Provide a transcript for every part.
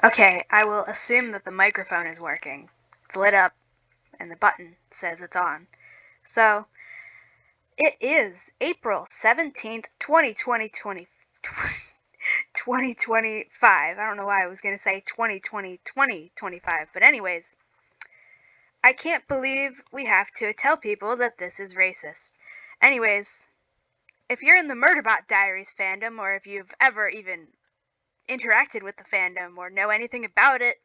Okay, I will assume that the microphone is working. It's lit up, and the button says it's on. So, it is April 17th, 2025. I don't know why I was going to say 2025, but anyways, I can't believe we have to tell people that this is racist. Anyways, if you're in the Murderbot Diaries fandom, or if you've ever even interacted with the fandom or know anything about it,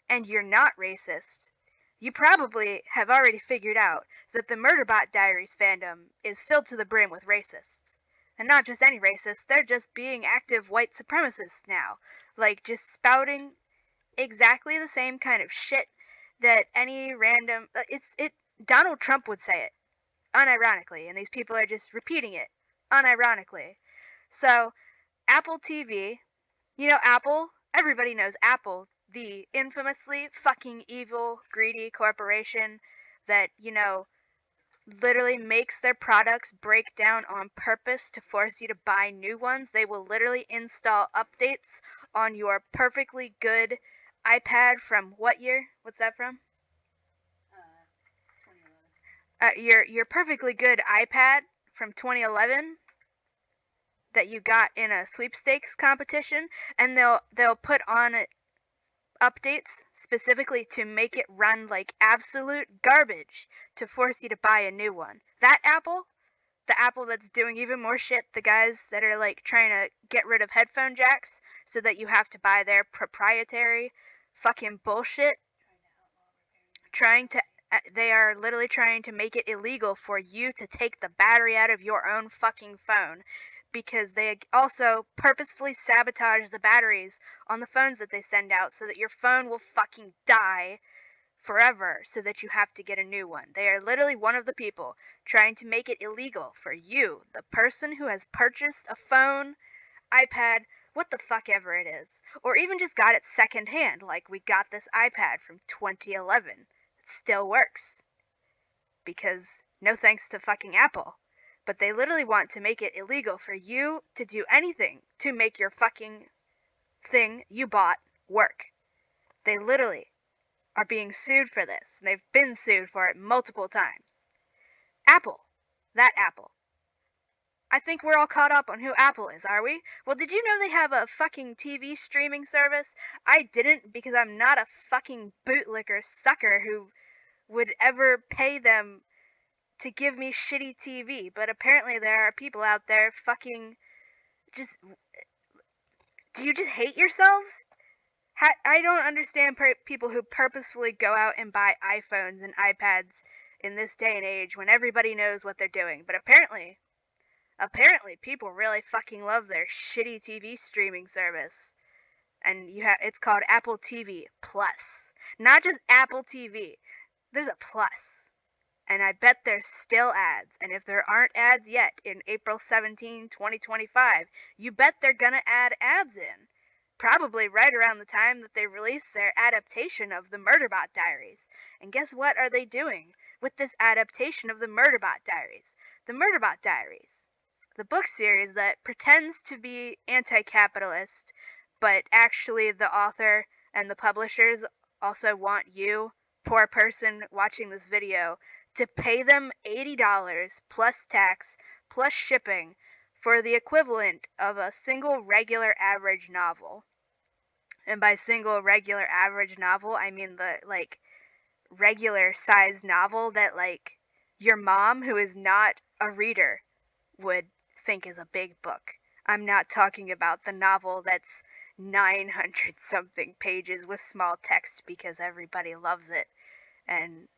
and you're not racist, you probably have already figured out that the Murderbot Diaries fandom is filled to the brim with racists. And not just any racists, they're just being active white supremacists now. Like, just spouting exactly the same kind of shit that any random... Donald Trump would say it, unironically, and these people are just repeating it, unironically. So, Apple TV... You know Apple? Everybody knows Apple, the infamously fucking evil, greedy corporation that, literally makes their products break down on purpose to force you to buy new ones. They will literally install updates on your perfectly good iPad from what year? What's that from? 2011. Your perfectly good iPad from 2011 that you got in a sweepstakes competition, and they'll put on it updates specifically to make it run like absolute garbage to force you to buy a new one. That Apple, the Apple that's doing even more shit, the guys that are like trying to get rid of headphone jacks so that you have to buy their proprietary fucking bullshit, they are literally trying to make it illegal for you to take the battery out of your own fucking phone, because they also purposefully sabotage the batteries on the phones that they send out so that your phone will fucking die forever so that you have to get a new one. They are literally one of the people trying to make it illegal for you, the person who has purchased a phone, iPad, what the fuck ever it is, or even just got it secondhand, like we got this iPad from 2011. It still works. Because no thanks to fucking Apple. But they literally want to make it illegal for you to do anything to make your fucking thing you bought work. They literally are being sued for this, and they've been sued for it multiple times. Apple. That Apple. I think we're all caught up on who Apple is, are we? Well, did you know they have a fucking TV streaming service? I didn't, because I'm not a fucking bootlicker sucker who would ever pay them to give me shitty TV, but apparently there are people out there fucking just... Do you just hate yourselves? I don't understand people who purposefully go out and buy iPhones and iPads in this day and age when everybody knows what they're doing, but apparently people really fucking love their shitty TV streaming service. And it's called Apple TV Plus. Not just Apple TV. There's a plus. And I bet there's still ads. And if there aren't ads yet in April 17, 2025, you bet they're gonna add ads in. Probably right around the time that they release their adaptation of the Murderbot Diaries. And guess what are they doing with this adaptation of the Murderbot Diaries? The Murderbot Diaries, the book series that pretends to be anti-capitalist, but actually the author and the publishers also want you, poor person watching this video, to pay them $80 plus tax plus shipping for the equivalent of a single regular average novel. And by single regular average novel, I mean the regular size novel that your mom, who is not a reader, would think is a big book. I'm not talking about the novel that's 900 something pages with small text because everybody loves it. And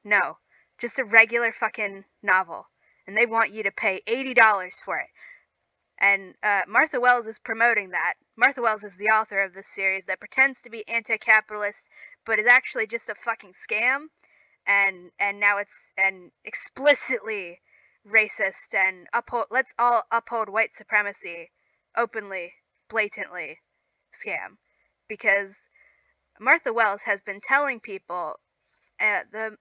no, just a regular fucking novel. And they want you to pay $80 for it. And Martha Wells is promoting that. Martha Wells is the author of this series that pretends to be anti-capitalist, but is actually just a fucking scam. And now it's an explicitly racist and let's all uphold white supremacy openly, blatantly scam. Because Martha Wells has been telling people the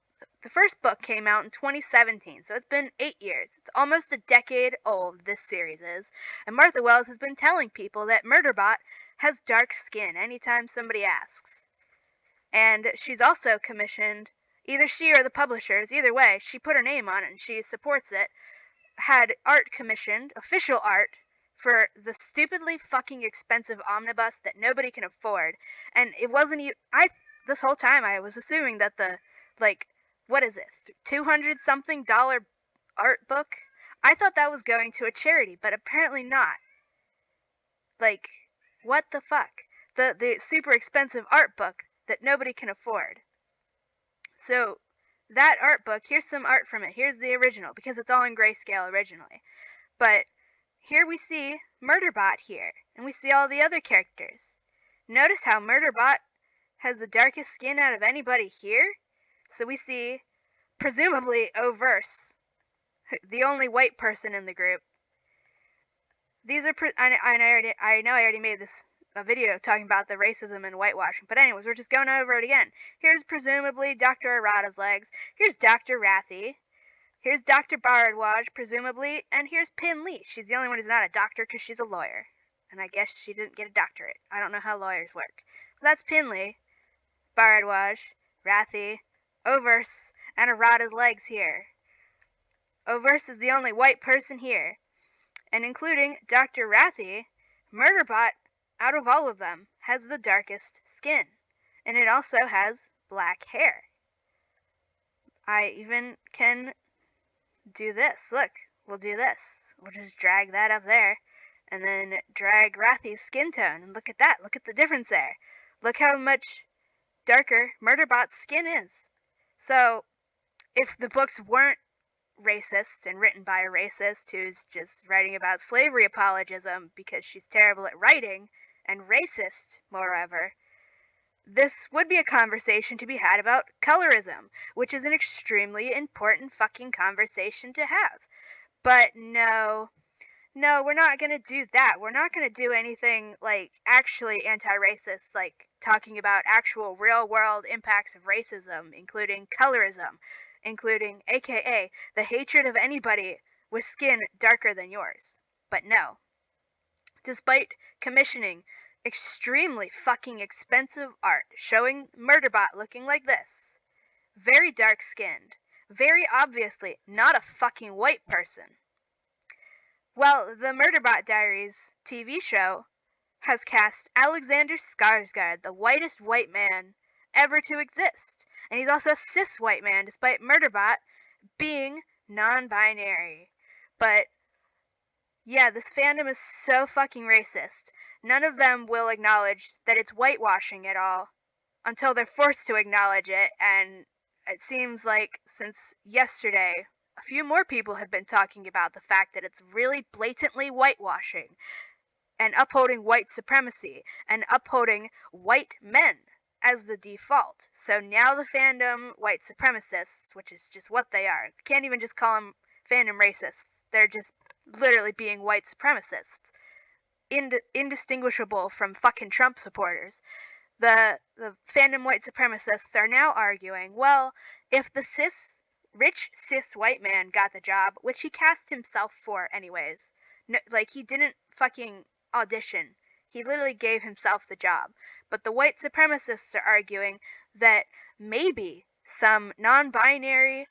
first book came out in 2017, so it's been 8 years. It's almost a decade old, this series is. And Martha Wells has been telling people that Murderbot has dark skin anytime somebody asks. And she's also commissioned, either she or the publishers, either way, she put her name on it and she supports it, had art commissioned, official art, for the stupidly fucking expensive omnibus that nobody can afford. And it wasn't even, this whole time I was assuming that the, like, what is it, $200 something art book? I thought that was going to a charity, but apparently not. Like, what the fuck? The super expensive art book that nobody can afford. So, that art book, here's some art from it. Here's the original, because it's all in grayscale originally. But here we see Murderbot here, and we see all the other characters. Notice how Murderbot has the darkest skin out of anybody here? So we see, presumably, Overse, the only white person in the group. These are, I know I already made a video talking about the racism and whitewashing, but anyways, we're just going over it again. Here's presumably Dr. Arata's legs. Here's Dr. Rathy. Here's Dr. Bharadwaj, presumably, and here's Pin Lee. She's the only one who's not a doctor because she's a lawyer. And I guess she didn't get a doctorate. I don't know how lawyers work. But that's Pin Lee, Bharadwaj, Rathy, Overse, and Arata's legs here. Overse is the only white person here. And including Dr. Rathy, Murderbot, out of all of them, has the darkest skin. And it also has black hair. I even can do this. Look, we'll do this. We'll just drag that up there. And then drag Rathy's skin tone. And look at that. Look at the difference there. Look how much darker Murderbot's skin is. So, if the books weren't racist and written by a racist who's just writing about slavery apologism because she's terrible at writing, and racist, moreover, this would be a conversation to be had about colorism, which is an extremely important fucking conversation to have. But no, we're not gonna do that. We're not gonna do anything, like, actually anti-racist, like talking about actual real-world impacts of racism, including colorism, including, aka, the hatred of anybody with skin darker than yours. But no. Despite commissioning extremely fucking expensive art showing Murderbot looking like this, very dark-skinned, very obviously not a fucking white person. Well, the Murderbot Diaries TV show has cast Alexander Skarsgård, the whitest white man ever to exist. And he's also a cis white man, despite Murderbot being non-binary. But yeah, this fandom is so fucking racist. None of them will acknowledge that it's whitewashing at all until they're forced to acknowledge it, and it seems like since yesterday, a few more people have been talking about the fact that it's really blatantly whitewashing and upholding white supremacy and upholding white men as the default. So now the fandom white supremacists, which is just what they are, can't even just call them fandom racists, they're just literally being white supremacists, indistinguishable from fucking Trump supporters. The fandom white supremacists are now arguing, well, if the rich cis white man got the job, which he cast himself for anyways, no, like, he didn't fucking audition, he literally gave himself the job. But the white supremacists are arguing that maybe some non-binary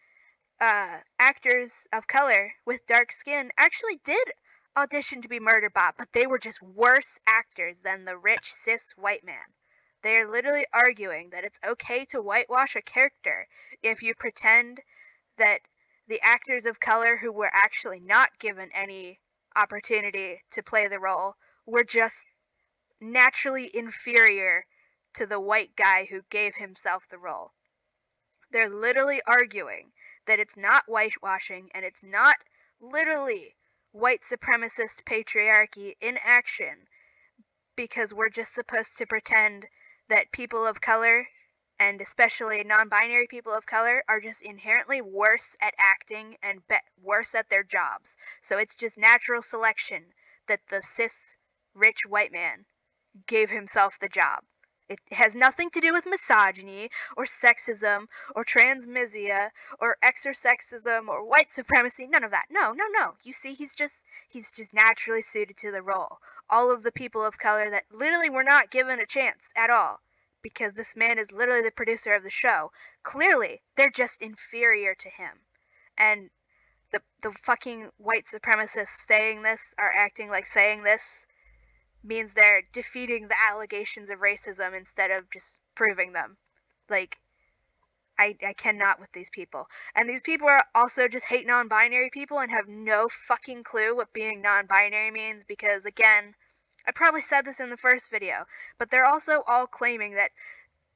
actors of color with dark skin actually did audition to be Murderbot, but they were just worse actors than the rich cis white man. They are literally arguing that it's okay to whitewash a character if you pretend that the actors of color who were actually not given any opportunity to play the role were just naturally inferior to the white guy who gave himself the role. They're literally arguing that it's not whitewashing and it's not literally white supremacist patriarchy in action, because we're just supposed to pretend that people of color, and especially non-binary people of color, are just inherently worse at acting and worse at their jobs. So it's just natural selection that the cis rich white man gave himself the job. It has nothing to do with misogyny or sexism or transmisia or exersexism or white supremacy. None of that. No. You see, he's just naturally suited to the role. All of the people of color that literally were not given a chance at all because this man is literally the producer of the show. Clearly, they're just inferior to him. And the fucking white supremacists saying this are acting like saying this means they're defeating the allegations of racism instead of just proving them. Like, I cannot with these people. And these people are also just hate non-binary people and have no fucking clue what being non-binary means because, again, I probably said this in the first video, but they're also all claiming that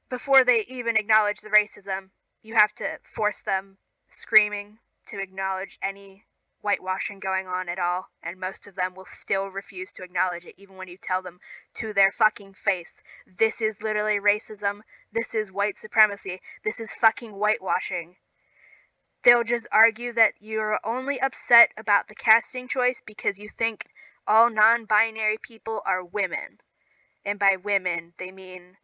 before they even acknowledge the racism, you have to force them screaming to acknowledge any whitewashing going on at all, and most of them will still refuse to acknowledge it even when you tell them to their fucking face, this is literally racism, this is white supremacy, this is fucking whitewashing. They'll just argue that you're only upset about the casting choice because you think all non-binary people are women, and by women they mean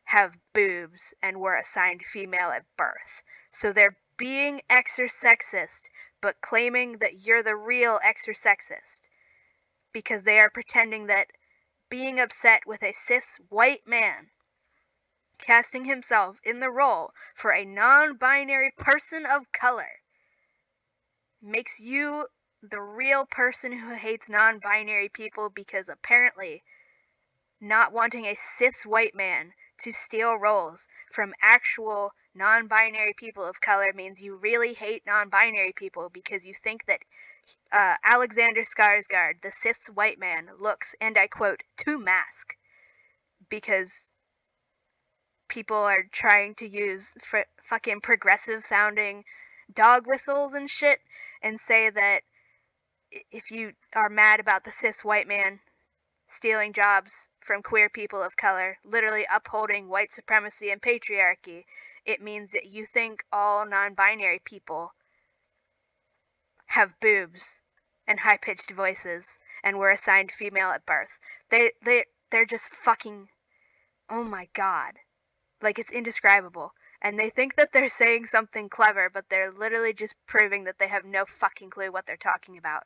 have boobs and were assigned female at birth. So they're being exersexist, but claiming that you're the real exersexist. Because they are pretending that being upset with a cis white man casting himself in the role for a non-binary person of color makes you the real person who hates non-binary people because apparently not wanting a cis white man to steal roles from actual non-binary people of color means you really hate non-binary people because you think that Alexander Skarsgård, the cis white man, looks, and I quote, too mask because people are trying to use fucking progressive sounding dog whistles and shit and say that if you are mad about the cis white man stealing jobs from queer people of color, literally upholding white supremacy and patriarchy, it means that you think all non-binary people have boobs and high-pitched voices and were assigned female at birth. They're just fucking, oh my god. Like, it's indescribable. And they think that they're saying something clever, but they're literally just proving that they have no fucking clue what they're talking about.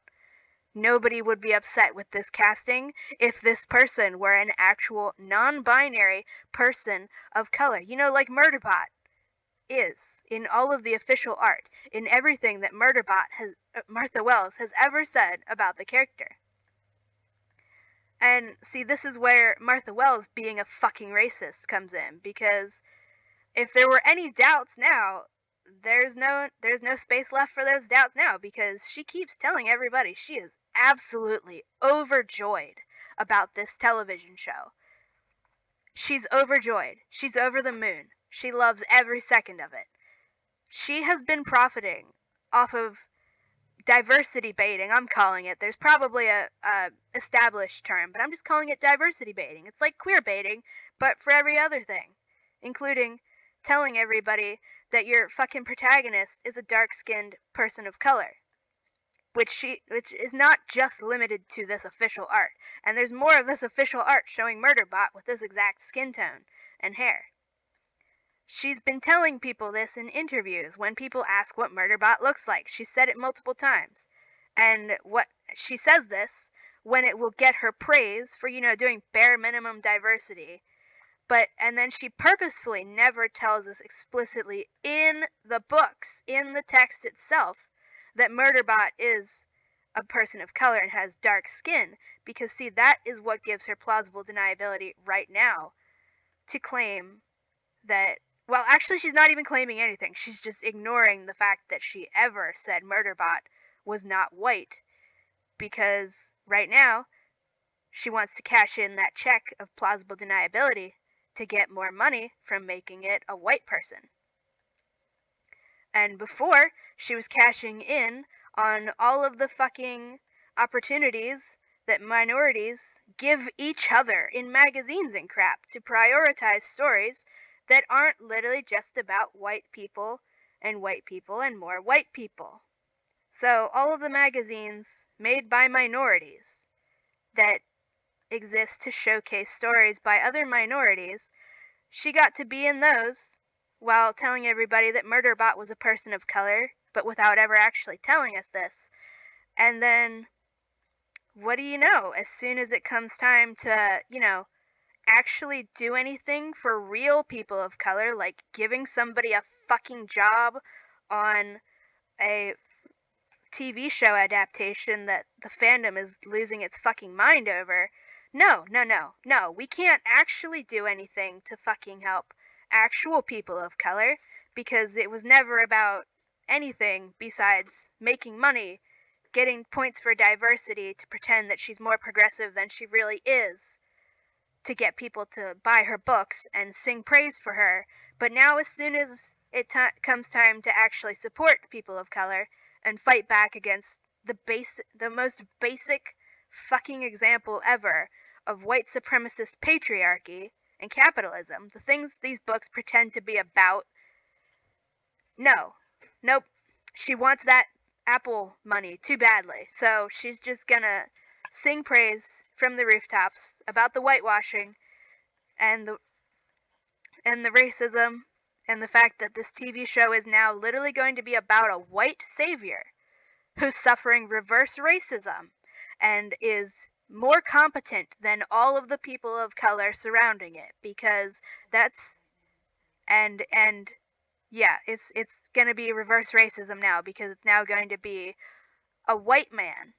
Nobody would be upset with this casting if this person were an actual non-binary person of color. You know, like Murderbot is in all of the official art, in everything that Martha Wells has ever said about the character. And see, this is where Martha Wells being a fucking racist comes in, because if there were any doubts now, there's no space left for those doubts now, because she keeps telling everybody she is absolutely overjoyed about this television show. She's overjoyed. She's over the moon. She loves every second of it. She has been profiting off of diversity baiting, I'm calling it. There's probably a established term, but I'm just calling it diversity baiting. It's like queer baiting, but for every other thing, including telling everybody that your fucking protagonist is a dark-skinned person of color, which is not just limited to this official art. And there's more of this official art showing Murderbot with this exact skin tone and hair. She's been telling people this in interviews when people ask what Murderbot looks like. She said it multiple times. And what she says this when it will get her praise for, doing bare minimum diversity. And then she purposefully never tells us explicitly in the books, in the text itself, that Murderbot is a person of color and has dark skin. Because, see, that is what gives her plausible deniability right now to claim that, well, actually, she's not even claiming anything. She's just ignoring the fact that she ever said Murderbot was not white. Because right now, she wants to cash in that check of plausible deniability to get more money from making it a white person. And before, she was cashing in on all of the fucking opportunities that minorities give each other in magazines and crap to prioritize stories that aren't literally just about white people and more white people. So all of the magazines made by minorities that exist to showcase stories by other minorities she got to be in those while telling everybody that Murderbot was a person of color, but without ever actually telling us this. And then, what do you know? As soon as it comes time to, actually do anything for real people of color, like giving somebody a fucking job on a TV show adaptation that the fandom is losing its fucking mind over. No, we can't actually do anything to fucking help actual people of color because it was never about anything besides making money, getting points for diversity to pretend that she's more progressive than she really is, to get people to buy her books and sing praise for her. But now, as soon as it comes time to actually support people of color and fight back against the most basic fucking example ever of white supremacist patriarchy and capitalism, the things these books pretend to be about, nope, she wants that Apple money too badly, so she's just gonna sing praise from the rooftops about the whitewashing and the racism and the fact that this TV show is now literally going to be about a white savior who's suffering reverse racism and is more competent than all of the people of color surrounding it, because that's and yeah, it's going to be reverse racism now, because it's now going to be a white man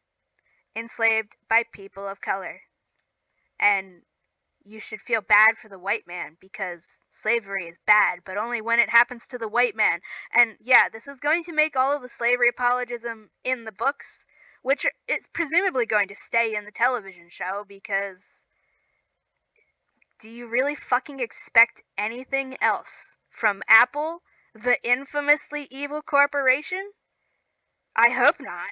enslaved by people of color. And you should feel bad for the white man because slavery is bad, but only when it happens to the white man. And yeah, this is going to make all of the slavery apologism in the books, which is presumably going to stay in the television show, because do you really fucking expect anything else from Apple, the infamously evil corporation? I hope not.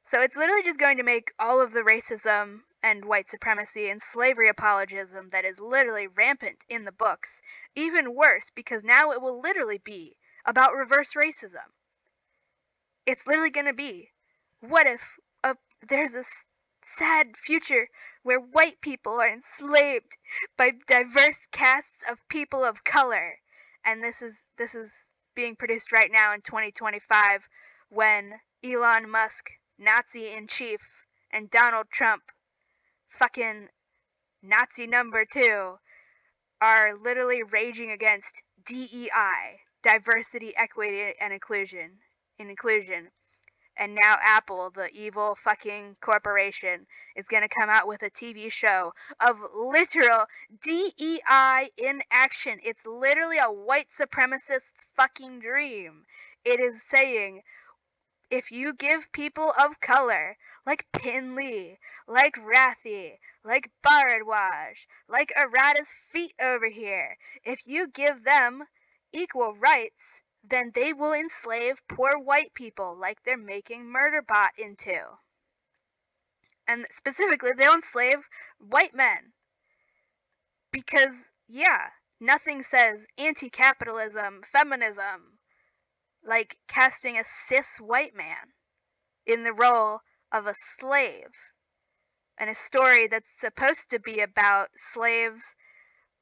So it's literally just going to make all of the racism and white supremacy and slavery apologism that is literally rampant in the books even worse, because now it will literally be about reverse racism. It's literally going to be, what if there's a sad future where white people are enslaved by diverse castes of people of color? And this is being produced right now in 2025, when Elon Musk, Nazi in chief, and Donald Trump, fucking Nazi number 2, are literally raging against DEI, diversity, equity, and inclusion. And now Apple, the evil fucking corporation, is gonna come out with a TV show of literal DEI in action. It's literally a white supremacist's fucking dream. It is saying, if you give people of color, like Pin Lee, like Rathy, like Bharadwaj, like Arata's feet over here, if you give them equal rights, then they will enslave poor white people like they're making Murderbot into. And specifically, they'll enslave white men. Because, yeah, nothing says anti-capitalism, feminism, like casting a cis white man in the role of a slave, and a story that's supposed to be about slaves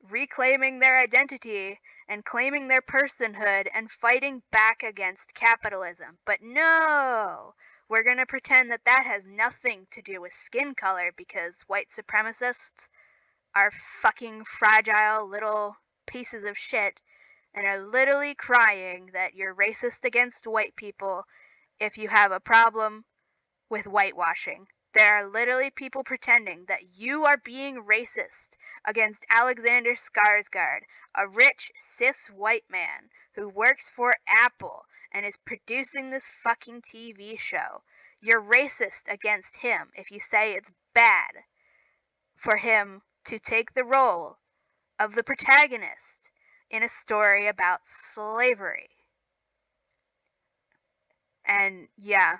reclaiming their identity and claiming their personhood and fighting back against capitalism. But no, we're going to pretend that that has nothing to do with skin color, because white supremacists are fucking fragile little pieces of shit and are literally crying that you're racist against white people if you have a problem with whitewashing. There are literally people pretending that you are being racist against Alexander Skarsgård, a rich cis white man who works for Apple and is producing this fucking TV show. You're racist against him if you say it's bad for him to take the role of the protagonist in a story about slavery. And yeah,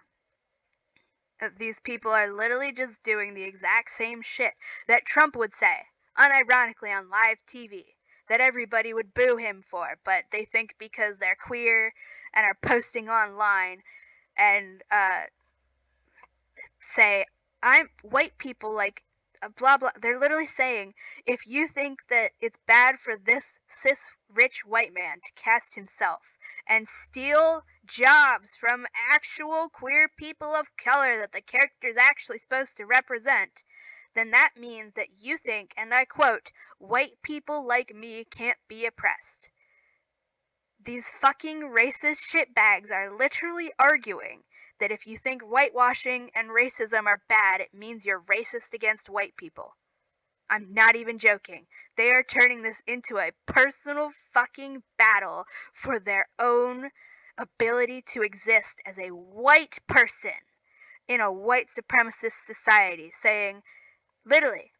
these people are literally just doing the exact same shit that Trump would say, unironically on live TV, that everybody would boo him for, but they think because they're queer and are posting online and say, white people, like, blah blah. They're literally saying, if you think that it's bad for this cis rich white man to cast himself and steal jobs from actual queer people of color that the character's actually supposed to represent, then that means that you think, and I quote, white people like me can't be oppressed. These fucking racist shitbags are literally arguing that if you think whitewashing and racism are bad, it means you're racist against white people. I'm not even joking. They are turning this into a personal fucking battle for their own ability to exist as a white person in a white supremacist society, saying, literally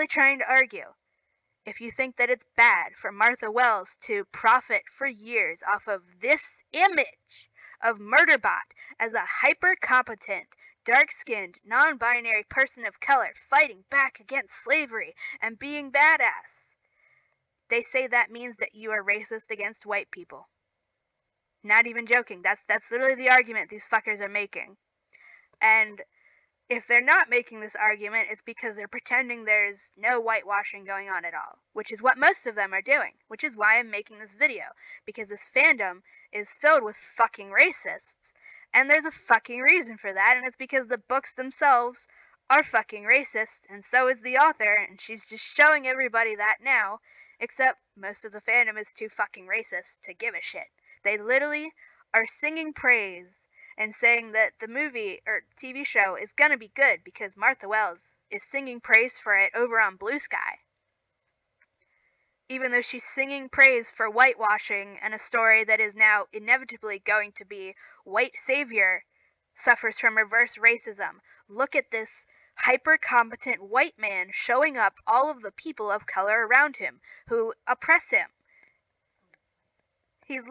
trying to argue, if you think that it's bad for Martha Wells to profit for years off of this image of Murderbot as a hyper-competent, dark-skinned, non-binary person of color fighting back against slavery and being badass, they say that means that you are racist against white people. Not even joking. That's literally the argument these fuckers are making. And if they're not making this argument, it's because they're pretending there's no whitewashing going on at all, which is what most of them are doing, which is why I'm making this video, because this fandom is filled with fucking racists, and there's a fucking reason for that, and it's because the books themselves are fucking racist, and so is the author, and she's just showing everybody that now, except most of the fandom is too fucking racist to give a shit. They literally are singing praise and saying that the movie or TV show is gonna be good because Martha Wells is singing praise for it over on Blue Sky. Even though she's singing praise for whitewashing and a story that is now inevitably going to be white savior suffers from reverse racism. Look at this hyper-competent white man showing up all of the people of color around him who oppress him. It's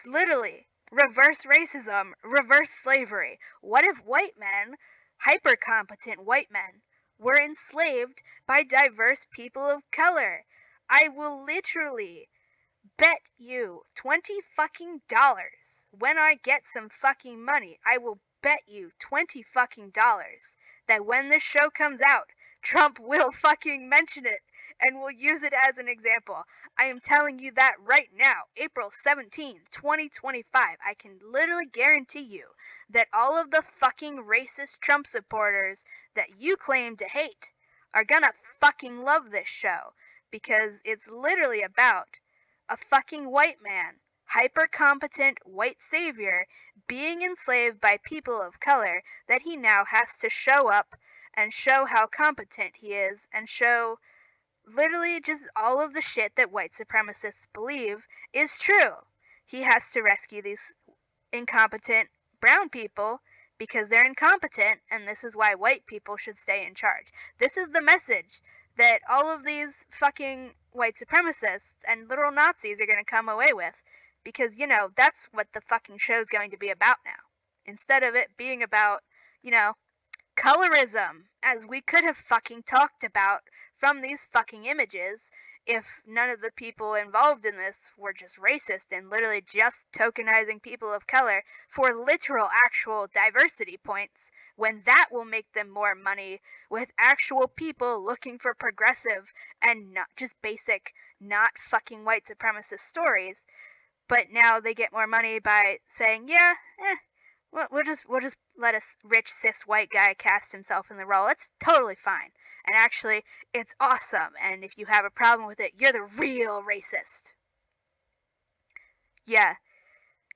literally reverse racism, reverse slavery. What if white men, hyper-competent white men, were enslaved by diverse people of color? I will literally bet you $20 fucking dollars when I get some fucking money. I will bet you $20 fucking dollars that when this show comes out, Trump will fucking mention it and will use it as an example. I am telling you that right now, April 17th, 2025. I can literally guarantee you that all of the fucking racist Trump supporters that you claim to hate are gonna fucking love this show, because it's literally about a fucking white man, hyper-competent white savior, being enslaved by people of color that he now has to show up and show how competent he is and show literally just all of the shit that white supremacists believe is true. He has to rescue these incompetent brown people because they're incompetent, and this is why white people should stay in charge. This is the message that all of these fucking white supremacists and literal Nazis are going to come away with, because, you know, that's what the fucking show's going to be about now. Instead of it being about, you know, colorism, as we could have fucking talked about from these fucking images if none of the people involved in this were just racist and literally just tokenizing people of color for literal actual diversity points, when that will make them more money with actual people looking for progressive and not just basic, not fucking white supremacist stories. But now they get more money by saying, yeah, we'll just let a rich cis white guy cast himself in the role. It's totally fine. And actually, it's awesome. And if you have a problem with it, you're the real racist. Yeah.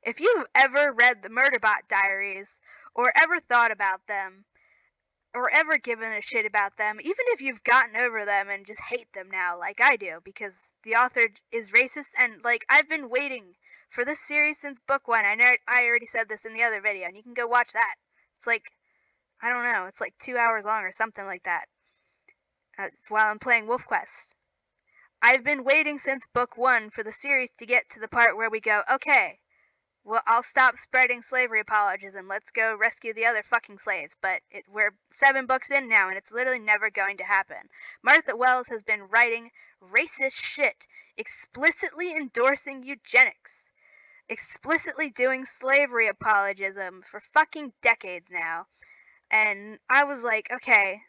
If you've ever read the Murderbot Diaries, or ever thought about them, or ever given a shit about them, even if you've gotten over them and just hate them now, like I do, because the author is racist, and, like, I've been waiting for this series since book 1. I already said this in the other video, and you can go watch that. It's like, I don't know, it's like 2 hours long or something like that. It's while I'm playing Wolf Quest. I've been waiting since book 1 for the series to get to the part where we go, okay, well, I'll stop spreading slavery apologism. Let's go rescue the other fucking slaves. But we're 7 books in now, and it's literally never going to happen. Martha Wells has been writing racist shit, explicitly endorsing eugenics, explicitly doing slavery apologism for fucking decades now. And I was like, okay,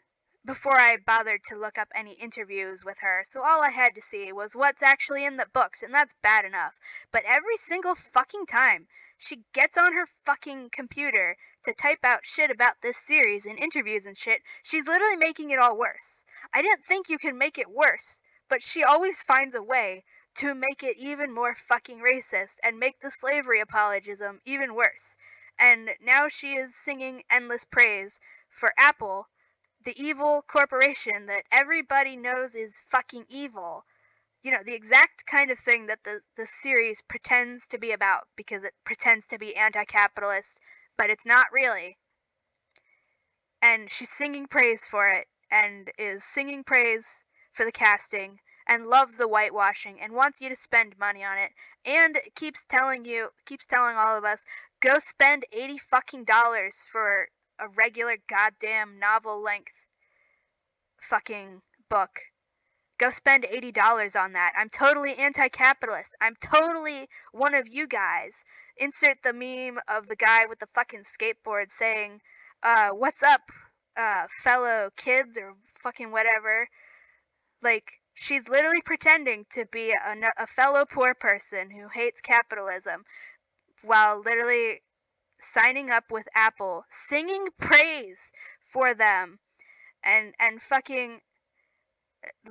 before I bothered to look up any interviews with her, so all I had to see was what's actually in the books, and that's bad enough. But every single fucking time she gets on her fucking computer to type out shit about this series and interviews and shit, she's literally making it all worse. I didn't think you could make it worse, but she always finds a way to make it even more fucking racist and make the slavery apologism even worse. And now she is singing endless praise for Apple, the evil corporation that everybody knows is fucking evil. You know, the exact kind of thing that the series pretends to be about because it pretends to be anti-capitalist, but it's not really. And she's singing praise for it and is singing praise for the casting and loves the whitewashing and wants you to spend money on it and keeps telling all of us, go spend $80 fucking dollars for a regular goddamn novel length fucking book. Go spend $80 on that. I'm totally anti-capitalist. I'm totally one of you guys. Insert the meme of the guy with the fucking skateboard saying, what's up, fellow kids or fucking whatever. Like, she's literally pretending to be a fellow poor person who hates capitalism while literally signing up with Apple, singing praise for them, and fucking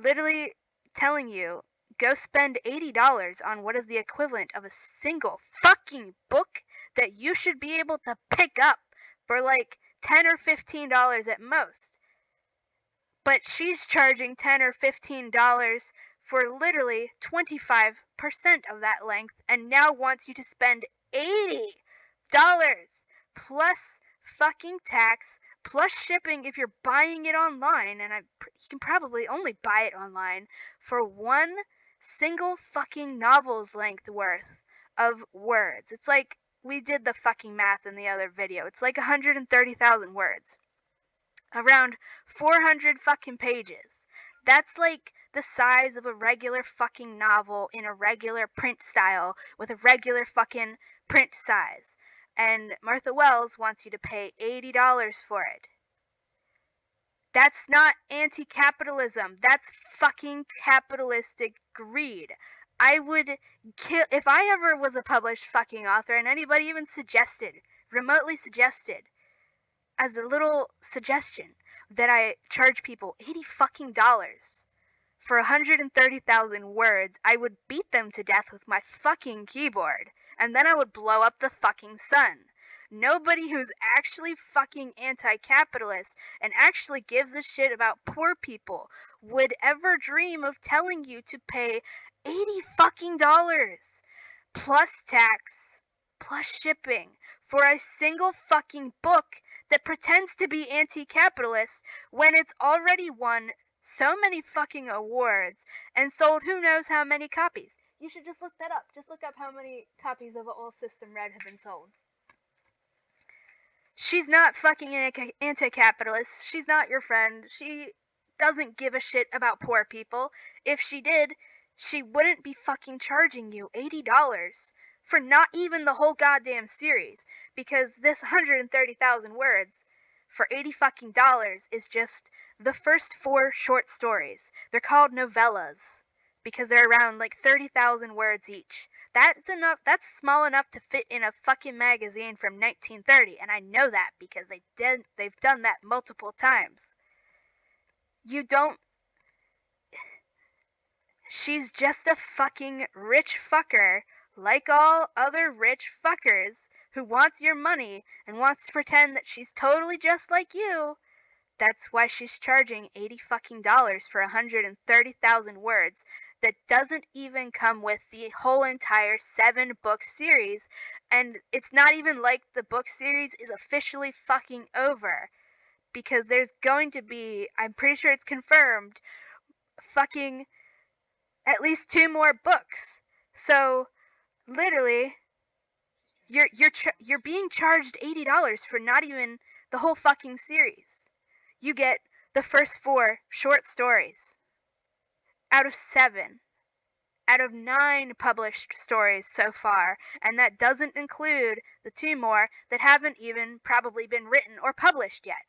literally telling you, go spend $80 on what is the equivalent of a single fucking book that you should be able to pick up for like $10 or $15 at most. But she's charging $10 or $15 for literally 25% of that length and now wants you to spend $80 plus fucking tax plus shipping if you're buying it online, and you can probably only buy it online, for one single fucking novel's length worth of words. It's like, we did the fucking math in the other video. It's like 130,000 words. Around 400 fucking pages. That's like the size of a regular fucking novel in a regular print style with a regular fucking print size. And Martha Wells wants you to pay $80 for it. That's not anti-capitalism. That's fucking capitalistic greed. I would kill if I ever was a published fucking author and anybody even remotely suggested, as a little suggestion, that I charge people $80 fucking dollars for 130,000 words, I would beat them to death with my fucking keyboard, and then I would blow up the fucking sun. Nobody who's actually fucking anti-capitalist and actually gives a shit about poor people would ever dream of telling you to pay $80 fucking dollars plus tax plus shipping for a single fucking book that pretends to be anti-capitalist when it's already won so many fucking awards and sold who knows how many copies. You should just look that up. Just look up how many copies of All System Red have been sold. She's not fucking anti-capitalist. She's not your friend. She doesn't give a shit about poor people. If she did, she wouldn't be fucking charging you $80 for not even the whole goddamn series, because this 130,000 words for $80 fucking dollars is just the first 4 short stories. They're called novellas because they're around like 30,000 words each. That's enough. That's small enough to fit in a fucking magazine from 1930, and I know that because they've done that multiple times. She's just a fucking rich fucker, like all other rich fuckers, who wants your money and wants to pretend that she's totally just like you. That's why she's charging $80 fucking dollars for 130,000 words that doesn't even come with the whole entire 7-book series, and it's not even like the book series is officially fucking over, because there's going to be, I'm pretty sure it's confirmed, fucking at least 2 more books. So literally, you're being charged $80 for not even the whole fucking series. You get the first 4 short stories out of 7, out of 9 published stories so far, and that doesn't include the 2 more that haven't even probably been written or published yet.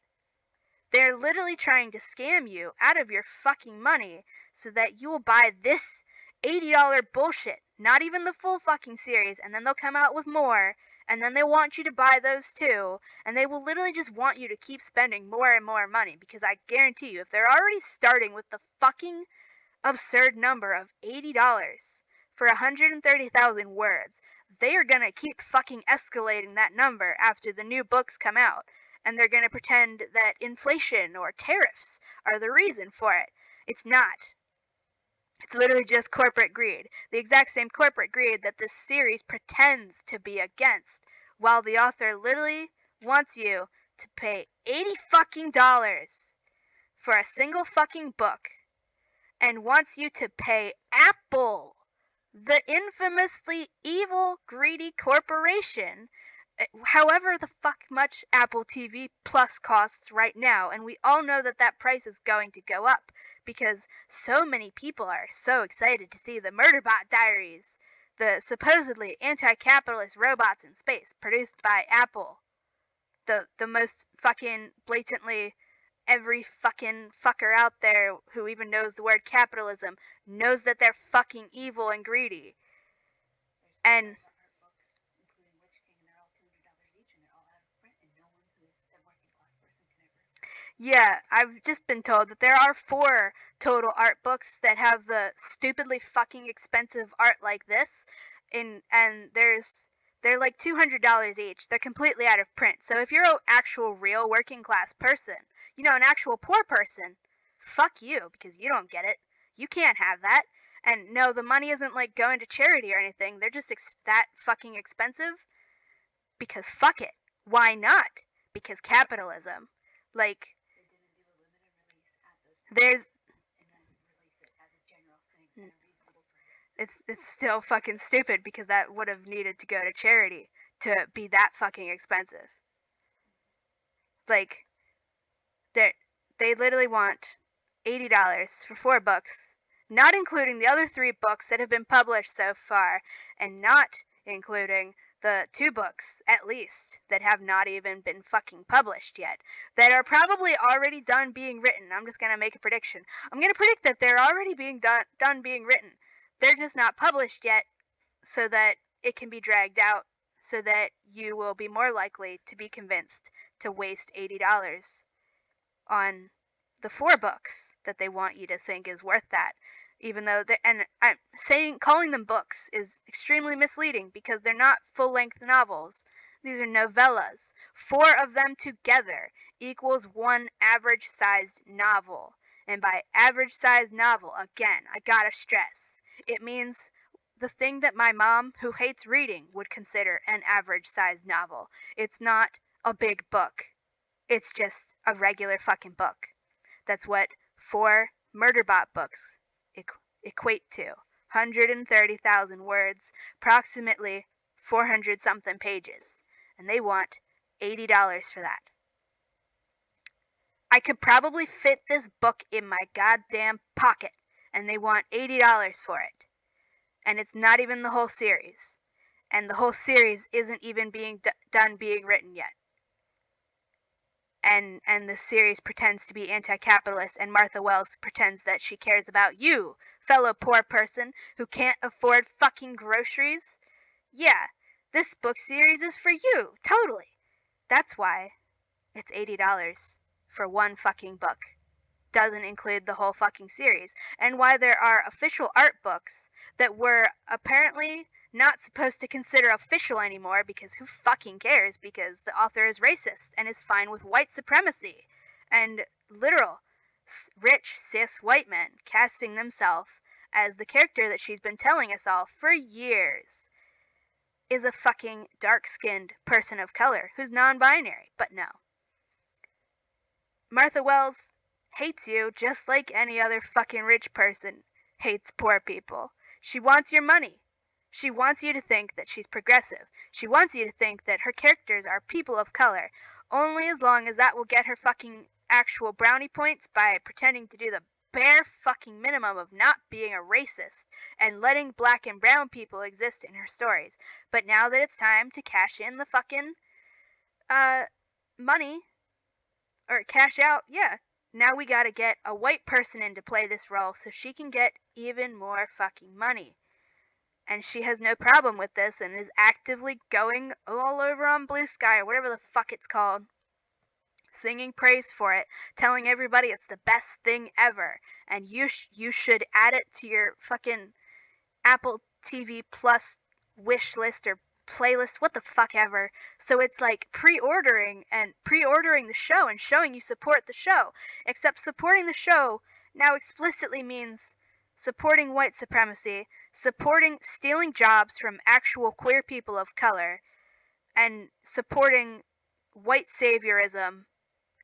They're literally trying to scam you out of your fucking money so that you will buy this $80 bullshit, not even the full fucking series, and then they'll come out with more, and then they want you to buy those too, and they will literally just want you to keep spending more and more money, because I guarantee you, if they're already starting with the fucking absurd number of $80 for 130,000 words, they are gonna keep fucking escalating that number after the new books come out, and they're gonna pretend that inflation or tariffs are the reason for it. It's not. It's literally just corporate greed. The exact same corporate greed that this series pretends to be against, while the author literally wants you to pay $80 fucking dollars for a single fucking book and wants you to pay Apple, the infamously evil, greedy corporation, however the fuck much Apple TV Plus costs right now, and we all know that that price is going to go up because so many people are so excited to see the Murderbot Diaries, the supposedly anti-capitalist robots in space produced by Apple, the most fucking blatantly every fucking fucker out there who even knows the word capitalism knows that they're fucking evil and greedy. And yeah, I've just been told that there are 4 total art books that have the stupidly fucking expensive art like this, and they're like $200 each. They're completely out of print. So if you're an actual real working class person, an actual poor person, fuck you, because you don't get it. You can't have that. And no, the money isn't like going to charity or anything. They're just that fucking expensive because fuck it. Why not? Because capitalism. Like, there's it's still fucking stupid because that would have needed to go to charity to be that fucking expensive. Like, they literally want $80 for 4 books, not including the other 3 books that have been published so far, and not including the 2 books, at least, that have not even been fucking published yet, that are probably already done being written. I'm just gonna make a prediction. I'm gonna predict that they're already being done being written. They're just not published yet, so that it can be dragged out, so that you will be more likely to be convinced to waste $80 on the 4 books that they want you to think is worth that. Even though calling them books is extremely misleading because they're not full-length novels. These are novellas. 4 of them together equals 1 average-sized novel. And by average-sized novel, again, I gotta stress, it means the thing that my mom, who hates reading, would consider an average-sized novel. It's not a big book. It's just a regular fucking book. That's what 4 Murderbot books equate to. 130,000 words, approximately 400 something pages. And they want $80 for that. I could probably fit this book in my goddamn pocket, and they want $80 for it. And it's not even the whole series. And the whole series isn't even being done being written yet. And the series pretends to be anti-capitalist, and Martha Wells pretends that she cares about you, fellow poor person who can't afford fucking groceries. Yeah, this book series is for you, totally. That's why it's $80 for 1 fucking book. Doesn't include the whole fucking series, and why there are official art books that were apparently not supposed to consider official anymore because who fucking cares, because the author is racist and is fine with white supremacy and literal rich cis white men casting themselves as the character that she's been telling us all for years is a fucking dark-skinned person of color who's non-binary. But no, Martha Wells hates you just like any other fucking rich person hates poor people. She wants your money. She wants you to think that she's progressive. She wants you to think that her characters are people of color, only as long as that will get her fucking actual brownie points by pretending to do the bare fucking minimum of not being a racist and letting black and brown people exist in her stories. But now that it's time to cash in the fucking money or cash out, yeah. Now we gotta get a white person in to play this role so she can get even more fucking money. And she has no problem with this and is actively going all over on Blue Sky or whatever the fuck it's called, singing praise for it, telling everybody it's the best thing ever, and you should add it to your fucking Apple TV Plus wish list or playlist, what the fuck ever. So it's like pre-ordering the show and showing you support the show. Except supporting the show now explicitly means supporting white supremacy, supporting stealing jobs from actual queer people of color, and supporting white saviorism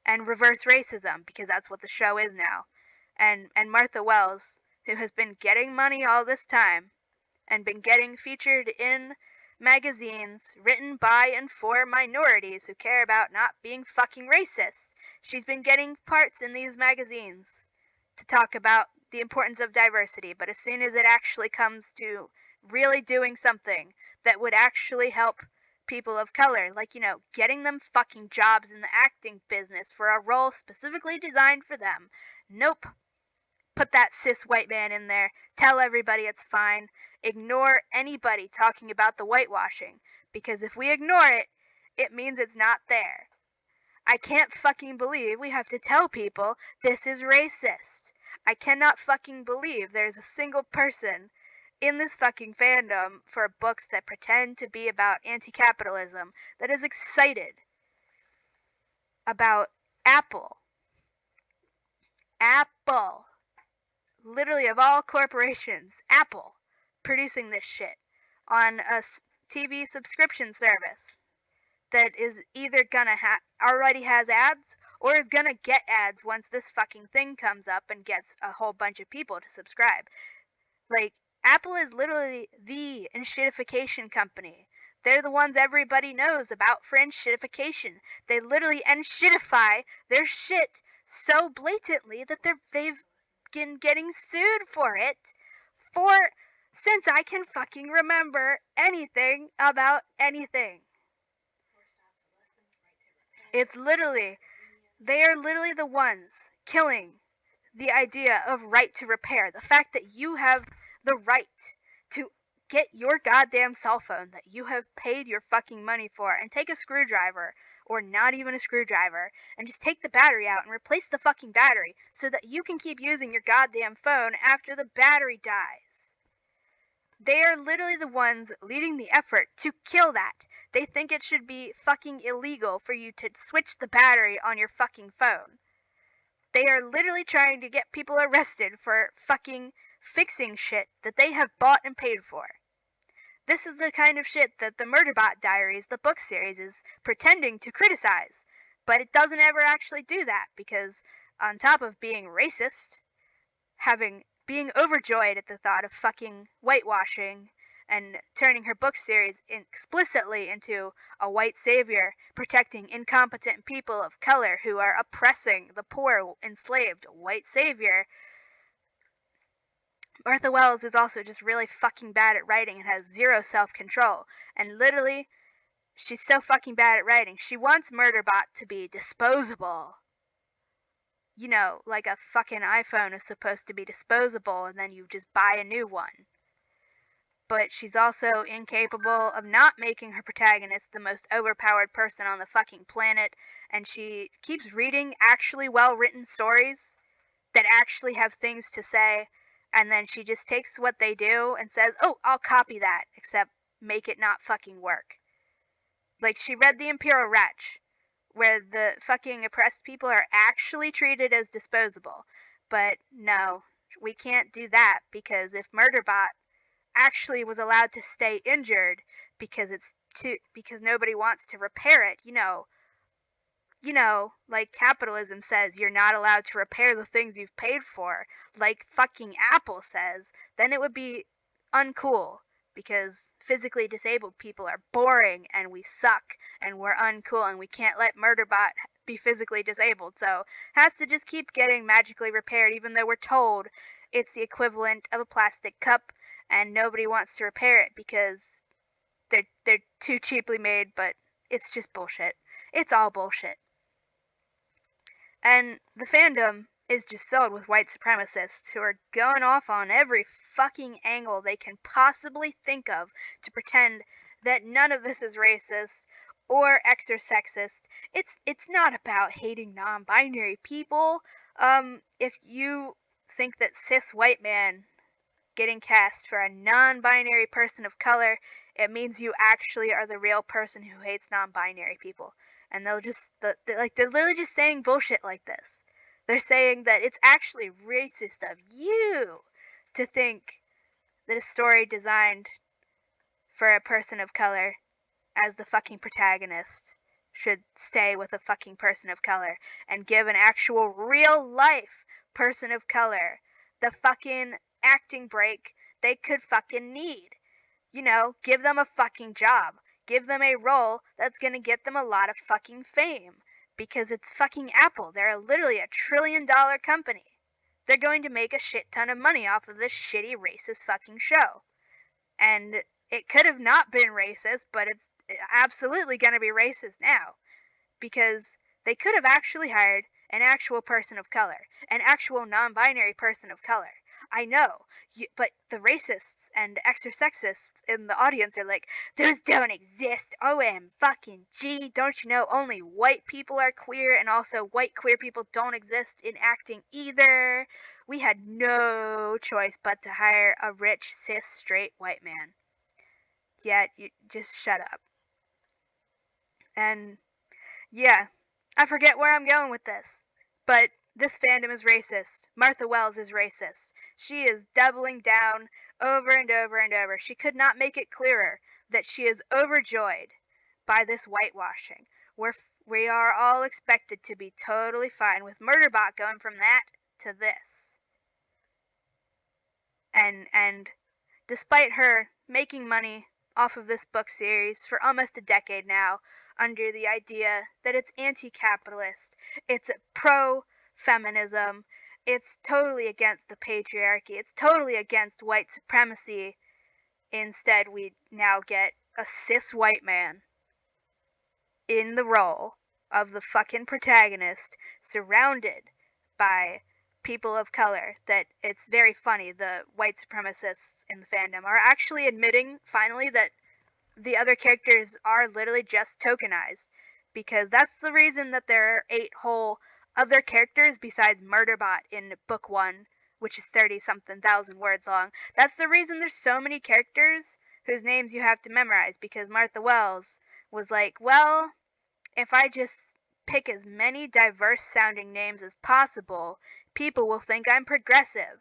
and reverse racism, because that's what the show is now. And Martha Wells, who has been getting money all this time and been getting featured in magazines written by and for minorities who care about not being fucking racists. She's been getting parts in these magazines to talk about the importance of diversity, but as soon as it actually comes to really doing something that would actually help people of color, like, getting them fucking jobs in the acting business for a role specifically designed for them, nope. Put that cis white man in there, tell everybody it's fine, ignore anybody talking about the whitewashing, because if we ignore it, it means it's not there. I can't fucking believe we have to tell people this is racist. I cannot fucking believe there's a single person in this fucking fandom for books that pretend to be about anti-capitalism that is excited about Apple. Apple. Literally, of all corporations, Apple producing this shit on a TV subscription service that is either gonna already has ads or is gonna get ads once this fucking thing comes up and gets a whole bunch of people to subscribe. Like, Apple is literally the enshittification company. They're the ones everybody knows about for enshittification. They literally enshittify their shit so blatantly that they've been getting sued for it since I can fucking remember anything about anything. It's literally, they are literally the ones killing the idea of right to repair. The fact that you have the right to get your goddamn cell phone that you have paid your fucking money for and take a screwdriver, or not even a screwdriver, and just take the battery out and replace the fucking battery so that you can keep using your goddamn phone after the battery dies. They are literally the ones leading the effort to kill that. They think it should be fucking illegal for you to switch the battery on your fucking phone. They are literally trying to get people arrested for fucking fixing shit that they have bought and paid for. This is the kind of shit that the Murderbot Diaries, the book series, is pretending to criticize. But it doesn't ever actually do that, because on top of being racist, being overjoyed at the thought of fucking whitewashing and turning her book series explicitly into a white savior protecting incompetent people of color who are oppressing the poor, enslaved white savior, Martha Wells is also just really fucking bad at writing and has zero self-control. And literally, she's so fucking bad at writing. She wants Murderbot to be disposable. Like a fucking iPhone is supposed to be disposable and then you just buy a new one. But she's also incapable of not making her protagonist the most overpowered person on the fucking planet, and she keeps reading actually well-written stories that actually have things to say, and then she just takes what they do and says, oh, I'll copy that, except make it not fucking work. Like, she read The Imperial Wretch, where the fucking oppressed people are actually treated as disposable. But no, we can't do that, because if Murderbot actually was allowed to stay injured because nobody wants to repair it, like capitalism says you're not allowed to repair the things you've paid for, like fucking Apple says, then it would be uncool, because physically disabled people are boring and we suck and we're uncool and we can't let Murderbot be physically disabled, so has to just keep getting magically repaired even though we're told it's the equivalent of a plastic cup and nobody wants to repair it because they're too cheaply made, but it's just bullshit. It's all bullshit. And the fandom is just filled with white supremacists who are going off on every fucking angle they can possibly think of to pretend that none of this is racist or X or sexist. It's not about hating non-binary people. If you think that cis white man getting cast for a non-binary person of color, it means you actually are the real person who hates non-binary people. And they're literally just saying bullshit like this. They're saying that it's actually racist of you to think that a story designed for a person of color as the fucking protagonist should stay with a fucking person of color and give an actual real life person of color the fucking acting break they could fucking need. You know, give them a fucking job. Give them a role that's gonna get them a lot of fucking fame. Because it's fucking Apple. They're literally a $1 trillion company. They're going to make a shit ton of money off of this shitty racist fucking show. And it could have not been racist, but it's absolutely going to be racist now. Because they could have actually hired an actual person of color, an actual non-binary person of color. I know, but the racists and extra-sexists in the audience are like, those don't exist. OM fucking G, don't you know only white people are queer, and also white queer people don't exist in acting either. We had no choice but to hire a rich, cis, straight white man. Yet, you just shut up. And yeah, I forget where I'm going with this, but this fandom is racist. Martha Wells is racist. She is doubling down over and over and over. She could not make it clearer that she is overjoyed by this whitewashing. We are all expected to be totally fine with Murderbot going from that to this. And despite her making money off of this book series for almost a decade now, under the idea that it's anti-capitalist, it's pro-feminism, it's totally against the patriarchy, it's totally against white supremacy. Instead, we now get a cis white man in the role of the fucking protagonist, surrounded by people of color. That it's very funny, the white supremacists in the fandom are actually admitting finally that the other characters are literally just tokenized, because that's the reason that there are 8 whole other characters besides Murderbot in book 1, which is 30-something thousand words long. That's the reason there's so many characters whose names you have to memorize, because Martha Wells was like, well, if I just pick as many diverse sounding names as possible, people will think I'm progressive.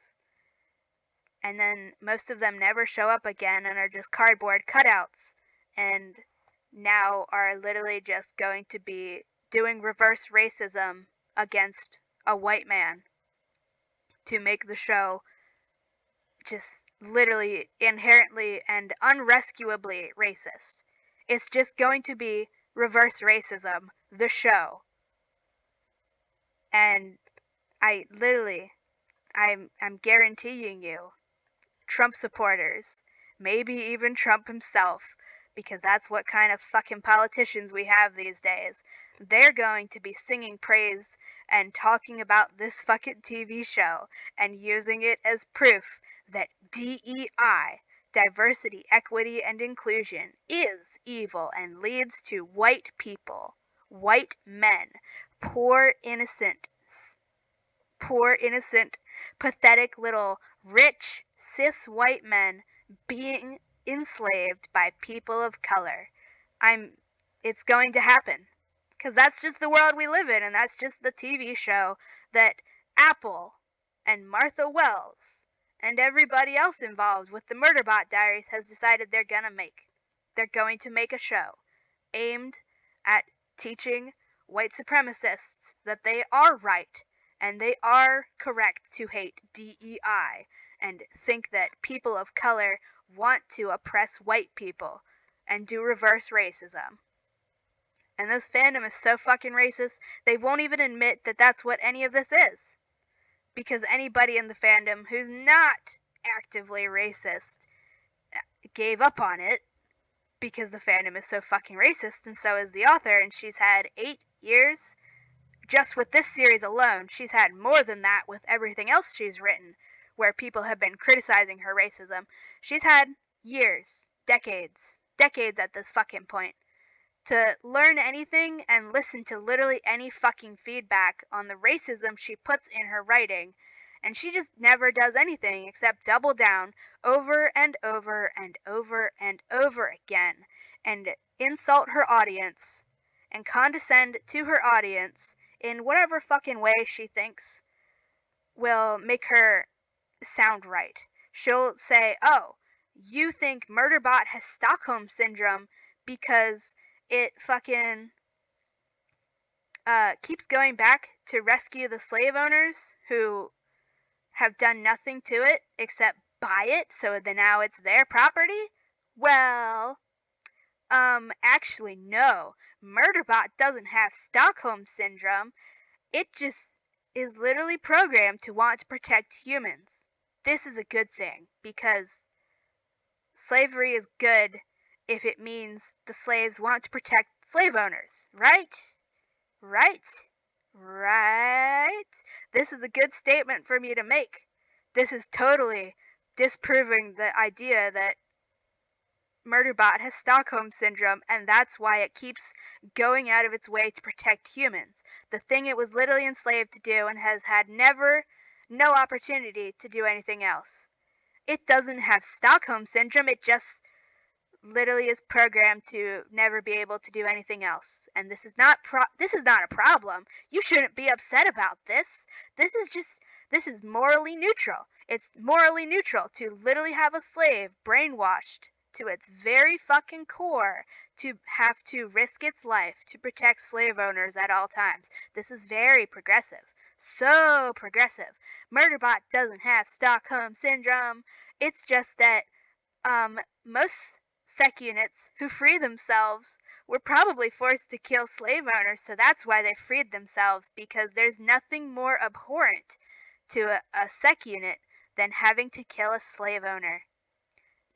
And then most of them never show up again and are just cardboard cutouts, and now are literally just going to be doing reverse racism against a white man to make the show just literally inherently and unrescuably racist. It's just going to be reverse racism, the show. And I'm guaranteeing you, Trump supporters, maybe even Trump himself, because that's what kind of fucking politicians we have these days, they're going to be singing praise and talking about this fucking TV show and using it as proof that DEI, diversity, equity, and inclusion, is evil and leads to white people, white men, poor innocent, pathetic little rich cis white men being enslaved by people of color. It's going to happen, because that's just the world we live in, and that's just the TV show that Apple and Martha Wells and everybody else involved with the Murderbot Diaries has decided they're gonna make. They're going to make a show aimed at teaching white supremacists that they are right and they are correct to hate DEI and think that people of color want to oppress white people and do reverse racism. And this fandom is so fucking racist, they won't even admit that that's what any of this is. Because anybody in the fandom who's not actively racist gave up on it, because the fandom is so fucking racist, and so is the author, and she's had 8 years just with this series alone, she's had more than that with everything else she's written, where people have been criticizing her racism. She's had years, decades at this fucking point to learn anything and listen to literally any fucking feedback on the racism she puts in her writing. And she just never does anything except double down over and over and over and over again and insult her audience and condescend to her audience in whatever fucking way she thinks will make her sound right. She'll say, oh, you think Murderbot has Stockholm Syndrome because it fucking keeps going back to rescue the slave owners who have done nothing to it except buy it, so that now it's their property? Well, actually no. Murderbot doesn't have Stockholm Syndrome. It just is literally programmed to want to protect humans. This is a good thing, because slavery is good if it means the slaves want to protect slave owners, right? Right? Right? This is a good statement for me to make. This is totally disproving the idea that Murderbot has Stockholm Syndrome, and that's why it keeps going out of its way to protect humans. The thing it was literally enslaved to do and has had no opportunity to do anything else. It doesn't have Stockholm Syndrome, it just literally is programmed to never be able to do anything else. And this is not a problem. You shouldn't be upset about this. This is morally neutral. It's morally neutral to literally have a slave brainwashed to its very fucking core to have to risk its life to protect slave owners at all times. This is very progressive. So progressive. Murderbot doesn't have Stockholm Syndrome. It's just that most sec units who free themselves were probably forced to kill slave owners, so that's why they freed themselves, because there's nothing more abhorrent to a sec unit than having to kill a slave owner.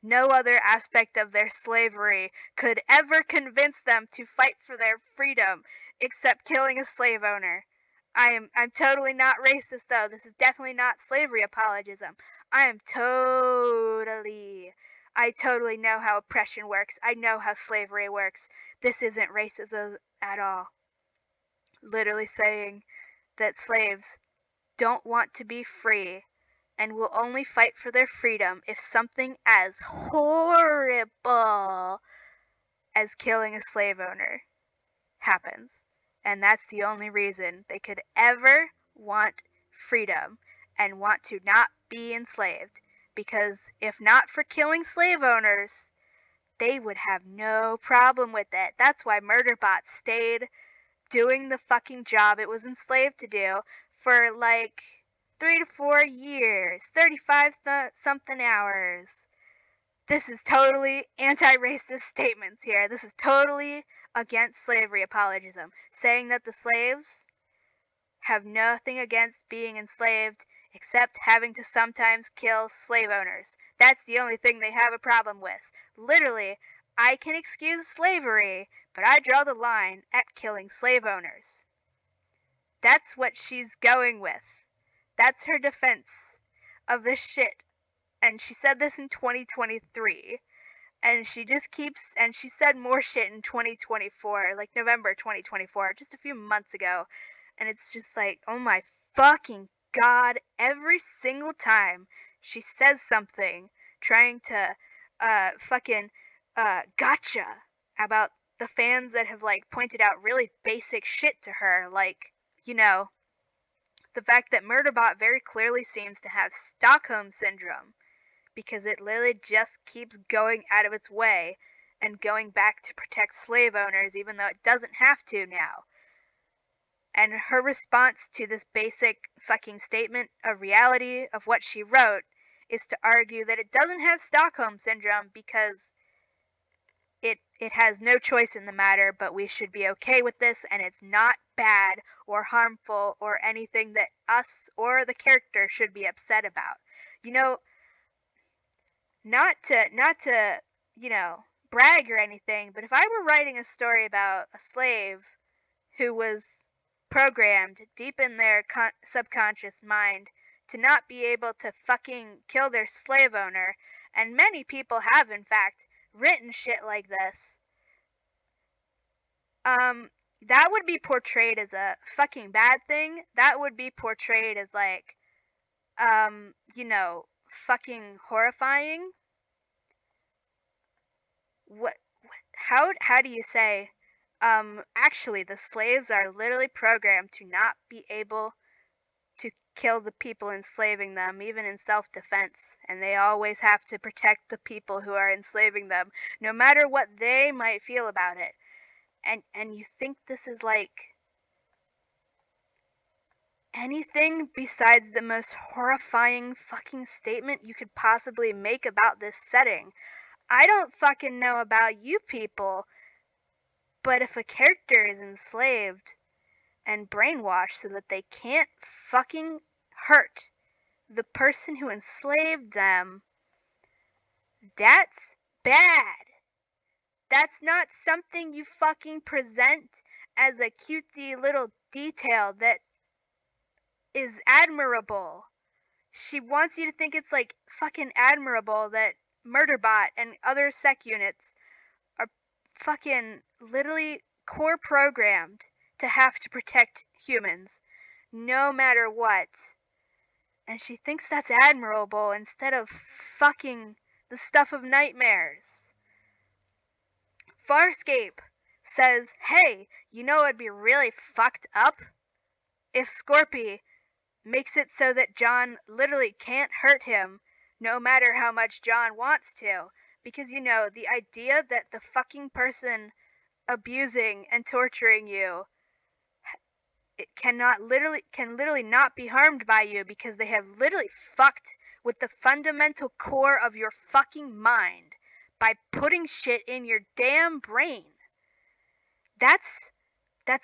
No other aspect of their slavery could ever convince them to fight for their freedom except killing a slave owner. I'm totally not racist though. This is definitely not slavery apologism. I totally know how oppression works. I know how slavery works. This isn't racism at all. Literally saying that slaves don't want to be free and will only fight for their freedom if something as horrible as killing a slave owner happens. And that's the only reason they could ever want freedom and want to not be enslaved. Because if not for killing slave owners, they would have no problem with it. That's why Murderbot stayed doing the fucking job it was enslaved to do for like 3 to 4 years, 35 something hours. This is totally anti-racist statements here. This is totally against slavery apologism, saying that the slaves have nothing against being enslaved except having to sometimes kill slave owners. That's the only thing they have a problem with. Literally, I can excuse slavery, but I draw the line at killing slave owners. That's what she's going with. That's her defense of this shit. And she said this in 2023. And she just keeps, and she said more shit in 2024, like November 2024, just a few months ago. And it's just like, oh my fucking god, every single time she says something trying to gotcha about the fans that have like pointed out really basic shit to her, like, you know, the fact that Murderbot very clearly seems to have Stockholm Syndrome, because it literally just keeps going out of its way and going back to protect slave owners even though it doesn't have to now. And her response to this basic fucking statement of reality of what she wrote is to argue that it doesn't have Stockholm Syndrome because it has no choice in the matter, but we should be okay with this, and it's not bad or harmful or anything that us or the character should be upset about. You know, not to, you know, brag or anything, but if I were writing a story about a slave who was programmed deep in their subconscious mind to not be able to fucking kill their slave owner. And many people have, in fact, written shit like this. That would be portrayed as a fucking bad thing. That would be portrayed as like, fucking horrifying. How do you say, actually the slaves are literally programmed to not be able to kill the people enslaving them, even in self-defense, and they always have to protect the people who are enslaving them, no matter what they might feel about it. And you think this is like anything besides the most horrifying fucking statement you could possibly make about this setting. I don't fucking know about you people, but if a character is enslaved and brainwashed so that they can't fucking hurt the person who enslaved them, that's bad. That's not something you fucking present as a cutesy little detail that is admirable. She wants you to think it's like fucking admirable that Murderbot and other sec units are fucking literally core programmed to have to protect humans no matter what. And she thinks that's admirable instead of fucking the stuff of nightmares. Farscape says, hey, you know it'd be really fucked up if Scorpy makes it so that John literally can't hurt him no matter how much John wants to. Because, the idea that the fucking person abusing and torturing you can literally not be harmed by you because they have literally fucked with the fundamental core of your fucking mind by putting shit in your damn brain. That's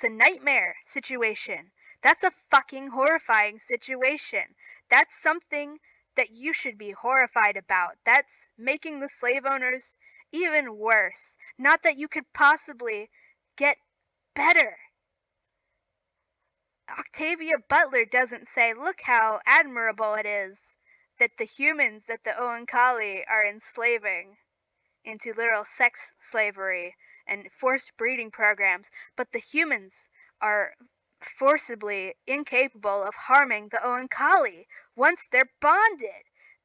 a nightmare situation. That's a fucking horrifying situation. That's something that you should be horrified about. That's making the slave owners even worse. Not that you could possibly get better. Octavia Butler doesn't say, look how admirable it is that the humans that the Oankali are enslaving into literal sex slavery and forced breeding programs, but the humans are forcibly incapable of harming the Oankali once they're bonded.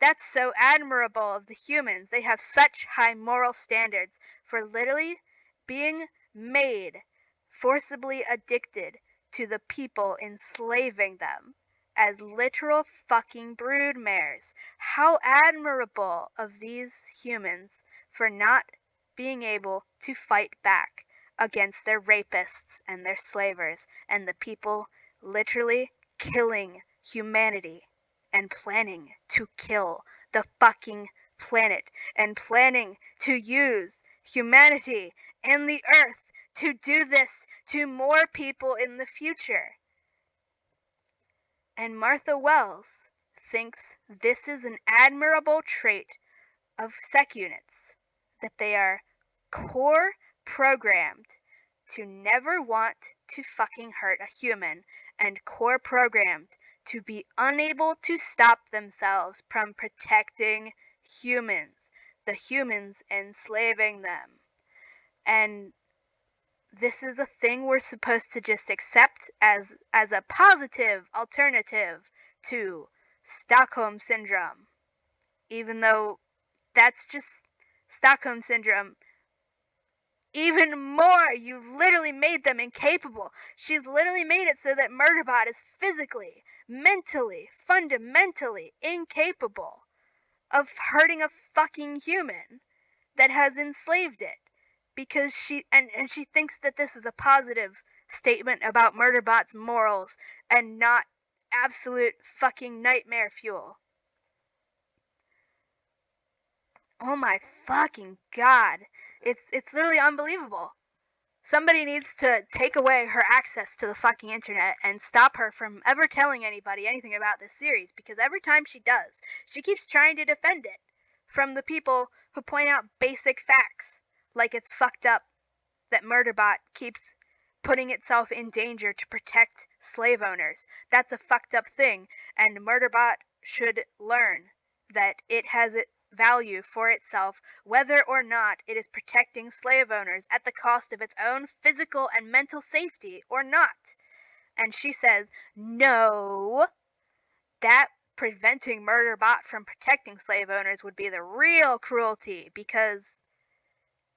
That's so admirable of the humans. They have such high moral standards for literally being made forcibly addicted to the people enslaving them as literal fucking broodmares. How admirable of these humans for not being able to fight back against their rapists and their slavers and the people literally killing humanity and planning to kill the fucking planet and planning to use humanity and the earth to do this to more people in the future. And Martha Wells thinks this is an admirable trait of sec units, that they are core programmed to never want to fucking hurt a human and core programmed to be unable to stop themselves from protecting humans, the humans enslaving them. And this is a thing we're supposed to just accept as a positive alternative to Stockholm Syndrome. Even though that's just Stockholm Syndrome. Even more, you've literally made them incapable. She's literally made it so that Murderbot is physically, mentally, fundamentally incapable of hurting a fucking human that has enslaved it. Because she thinks that this is a positive statement about Murderbot's morals and not absolute fucking nightmare fuel. Oh my fucking god. It's literally unbelievable. Somebody needs to take away her access to the fucking internet and stop her from ever telling anybody anything about this series, because every time she does, she keeps trying to defend it from the people who point out basic facts. Like it's fucked up that Murderbot keeps putting itself in danger to protect slave owners. That's a fucked up thing, and Murderbot should learn that it has value for itself, whether or not it is protecting slave owners at the cost of its own physical and mental safety or not. And she says, no, that preventing Murderbot from protecting slave owners would be the real cruelty, because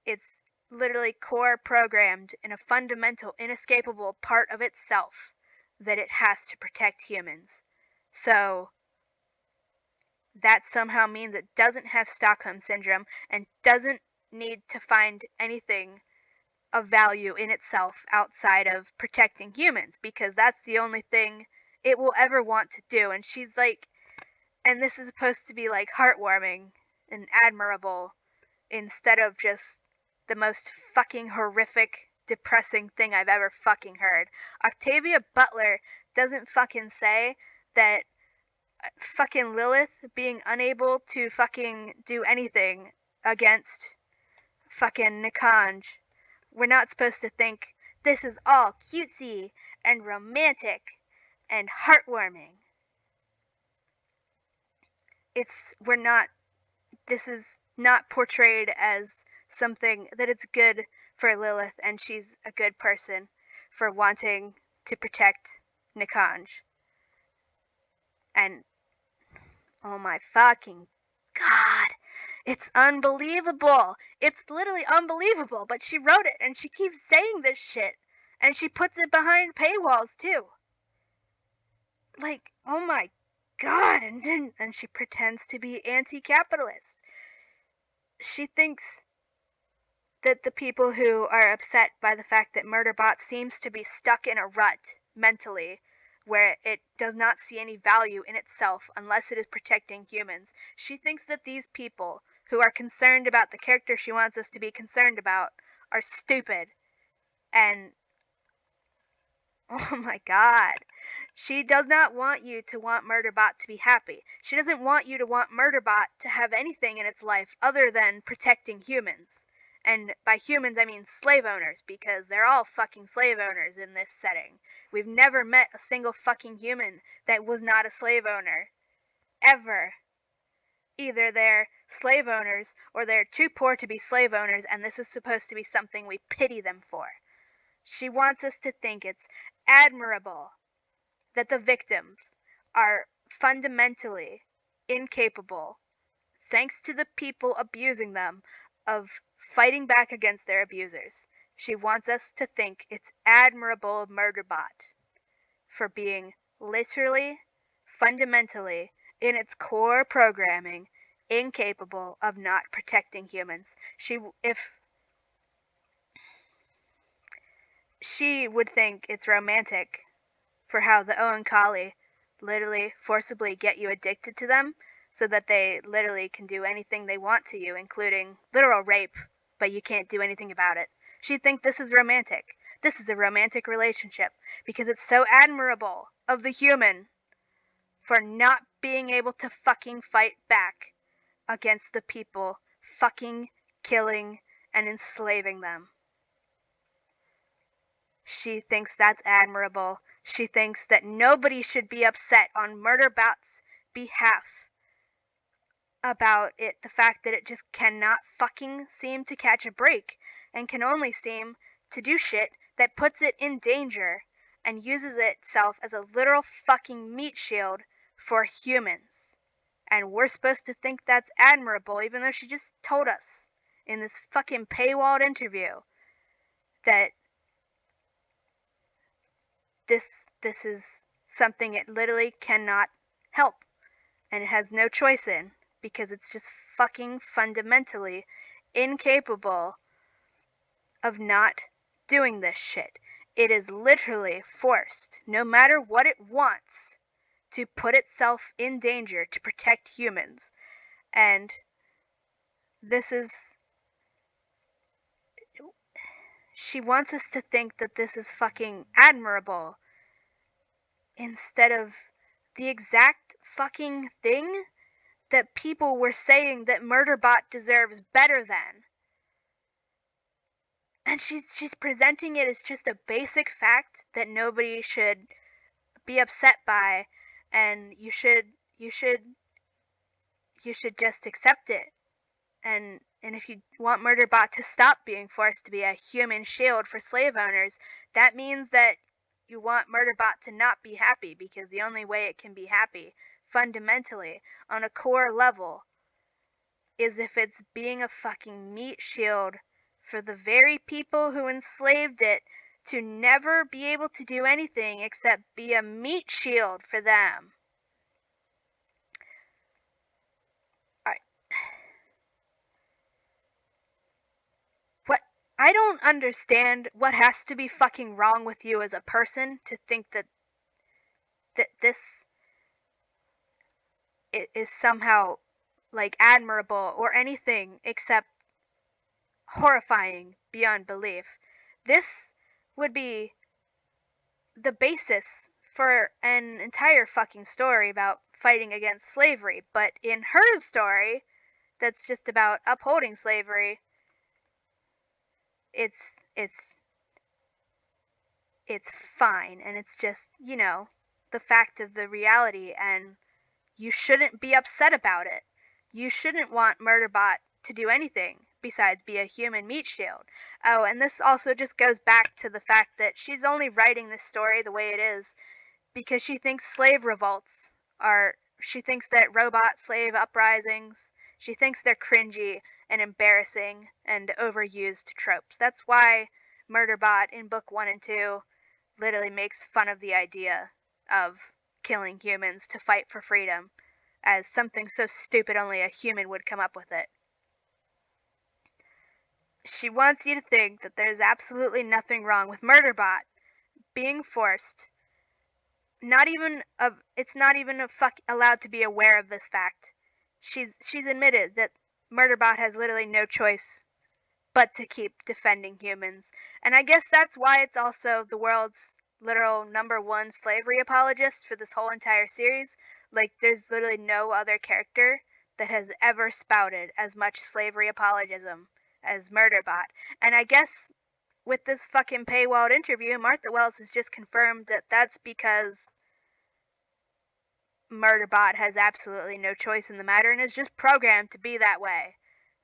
it's literally core programmed in a fundamental, inescapable part of itself that it has to protect humans. So that somehow means it doesn't have Stockholm Syndrome and doesn't need to find anything of value in itself outside of protecting humans, because that's the only thing it will ever want to do. And she's like, and this is supposed to be like heartwarming and admirable instead of just the most fucking horrific, depressing thing I've ever fucking heard. Octavia Butler doesn't fucking say that fucking Lilith being unable to fucking do anything against fucking Nikanj. We're not supposed to think this is all cutesy and romantic and heartwarming. This is not portrayed as something that it's good for Lilith and she's a good person for wanting to protect Nikanj. And oh my fucking god, it's unbelievable. It's literally unbelievable, but she wrote it and she keeps saying this shit and she puts it behind paywalls too. Like, oh my god, and she pretends to be anti-capitalist. She thinks that the people who are upset by the fact that Murderbot seems to be stuck in a rut mentally, where it does not see any value in itself unless it is protecting humans. She thinks that these people who are concerned about the character she wants us to be concerned about are stupid. And oh my god. She does not want you to want Murderbot to be happy. She doesn't want you to want Murderbot to have anything in its life other than protecting humans. And by humans, I mean slave owners, because they're all fucking slave owners in this setting. We've never met a single fucking human that was not a slave owner. Ever. Either they're slave owners, or they're too poor to be slave owners, and this is supposed to be something we pity them for. She wants us to think it's admirable that the victims are fundamentally incapable, thanks to the people abusing them, of fighting back against their abusers. She wants us to think it's admirable of Murderbot for being literally, fundamentally, in its core programming, incapable of not protecting humans. She would think it's romantic for how the Owen Collie literally forcibly get you addicted to them so that they literally can do anything they want to you, including literal rape, but you can't do anything about it. She'd think this is romantic. This is a romantic relationship because it's so admirable of the human for not being able to fucking fight back against the people fucking killing and enslaving them. She thinks that's admirable. She thinks that nobody should be upset on Murderbot's behalf about it, the fact that it just cannot fucking seem to catch a break and can only seem to do shit that puts it in danger and uses itself as a literal fucking meat shield for humans. And we're supposed to think that's admirable, even though she just told us in this fucking paywalled interview that this is something it literally cannot help and it has no choice in, because it's just fucking fundamentally incapable of not doing this shit. It is literally forced, no matter what it wants, to put itself in danger to protect humans. And this is... She wants us to think that this is fucking admirable instead of the exact fucking thing that people were saying that Murderbot deserves better than. And she's presenting it as just a basic fact that nobody should be upset by, and you should just accept it. And if you want Murderbot to stop being forced to be a human shield for slave owners, that means that you want Murderbot to not be happy, because the only way it can be happy, fundamentally, on a core level, is if it's being a fucking meat shield for the very people who enslaved it to never be able to do anything except be a meat shield for them. Alright. What? I don't understand what has to be fucking wrong with you as a person to think that this is somehow like admirable or anything except horrifying beyond belief. This would be the basis for an entire fucking story about fighting against slavery, but in her story that's just about upholding slavery, it's fine, and it's just, you know, the fact of the reality, and you shouldn't be upset about it. You shouldn't want Murderbot to do anything besides be a human meat shield. Oh, and this also just goes back to the fact that she's only writing this story the way it is because she thinks slave revolts are, she thinks that robot slave uprisings, she thinks they're cringy and embarrassing and overused tropes. That's why Murderbot in book 1 and 2 literally makes fun of the idea of killing humans to fight for freedom as something so stupid only a human would come up with it. She wants you to think that there's absolutely nothing wrong with Murderbot being forced, it's not even allowed to be aware of this fact. She's admitted that Murderbot has literally no choice but to keep defending humans. And I guess that's why it's also the world's literal #1 slavery apologist for this whole entire series. Like, there's literally no other character that has ever spouted as much slavery apologism as Murderbot. And I guess with this fucking paywalled interview, Martha Wells has just confirmed that that's because Murderbot has absolutely no choice in the matter and is just programmed to be that way.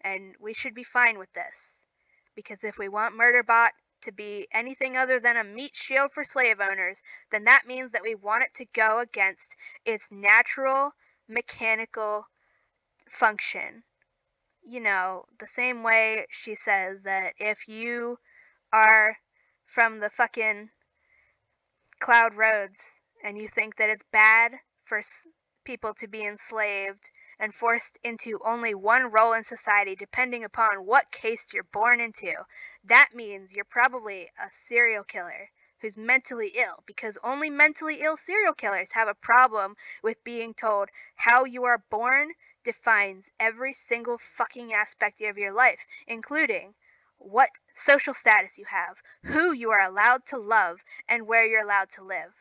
And we should be fine with this. Because if we want Murderbot to be anything other than a meat shield for slave owners, then that means that we want it to go against its natural, mechanical function. You know, the same way she says that if you are from the fucking Cloud Roads and you think that it's bad for people to be enslaved and forced into only one role in society depending upon what caste you're born into, that means you're probably a serial killer who's mentally ill, because only mentally ill serial killers have a problem with being told how you are born defines every single fucking aspect of your life, including what social status you have, who you are allowed to love, and where you're allowed to live.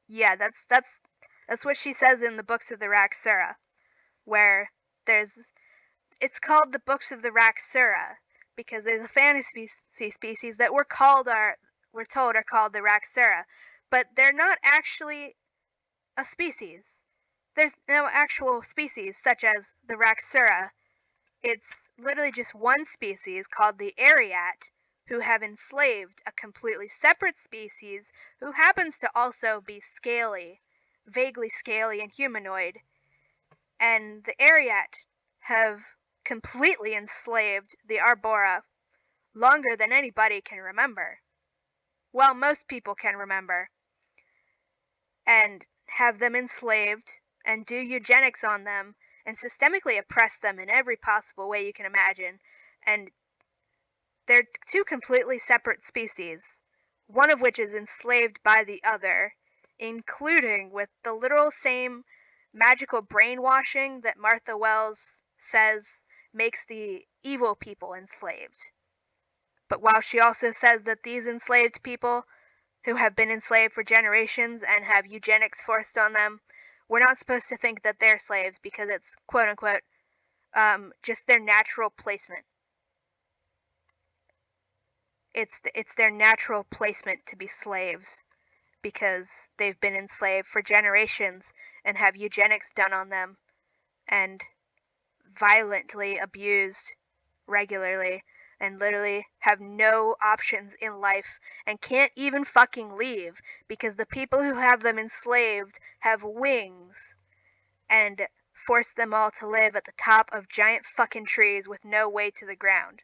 Yeah, that's what she says in the Books of the Raksura, where it's called the Books of the Raksura because there's a fantasy species that we're told are called the Raksura, but they're not actually a species. There's no actual species such as the Raksura. It's literally just one species called the Ariat who have enslaved a completely separate species who happens to also be scaly, vaguely scaly and humanoid. And the Ariat have completely enslaved the Arbora longer than anybody can remember. Well, most people can remember. And have them enslaved and do eugenics on them and systemically oppress them in every possible way you can imagine. And they're two completely separate species, one of which is enslaved by the other, including with the literal same magical brainwashing that Martha Wells says makes the evil people enslaved. But while she also says that these enslaved people who have been enslaved for generations and have eugenics forced on them, we're not supposed to think that they're slaves because it's quote unquote just their natural placement. It's their natural placement to be slaves because they've been enslaved for generations and have eugenics done on them and violently abused regularly and literally have no options in life and can't even fucking leave because the people who have them enslaved have wings and force them all to live at the top of giant fucking trees with no way to the ground.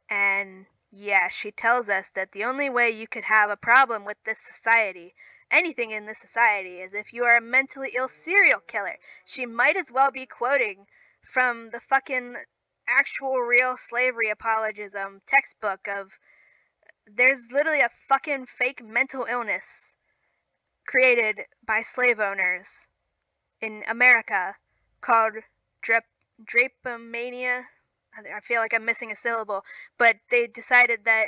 And yeah, she tells us that the only way you could have a problem with this society, anything in this society, is if you are a mentally ill serial killer. She might as well be quoting from the fucking actual real slavery apologism textbook of there's literally a fucking fake mental illness created by slave owners in America called drapomania. I feel like I'm missing a syllable, but they decided that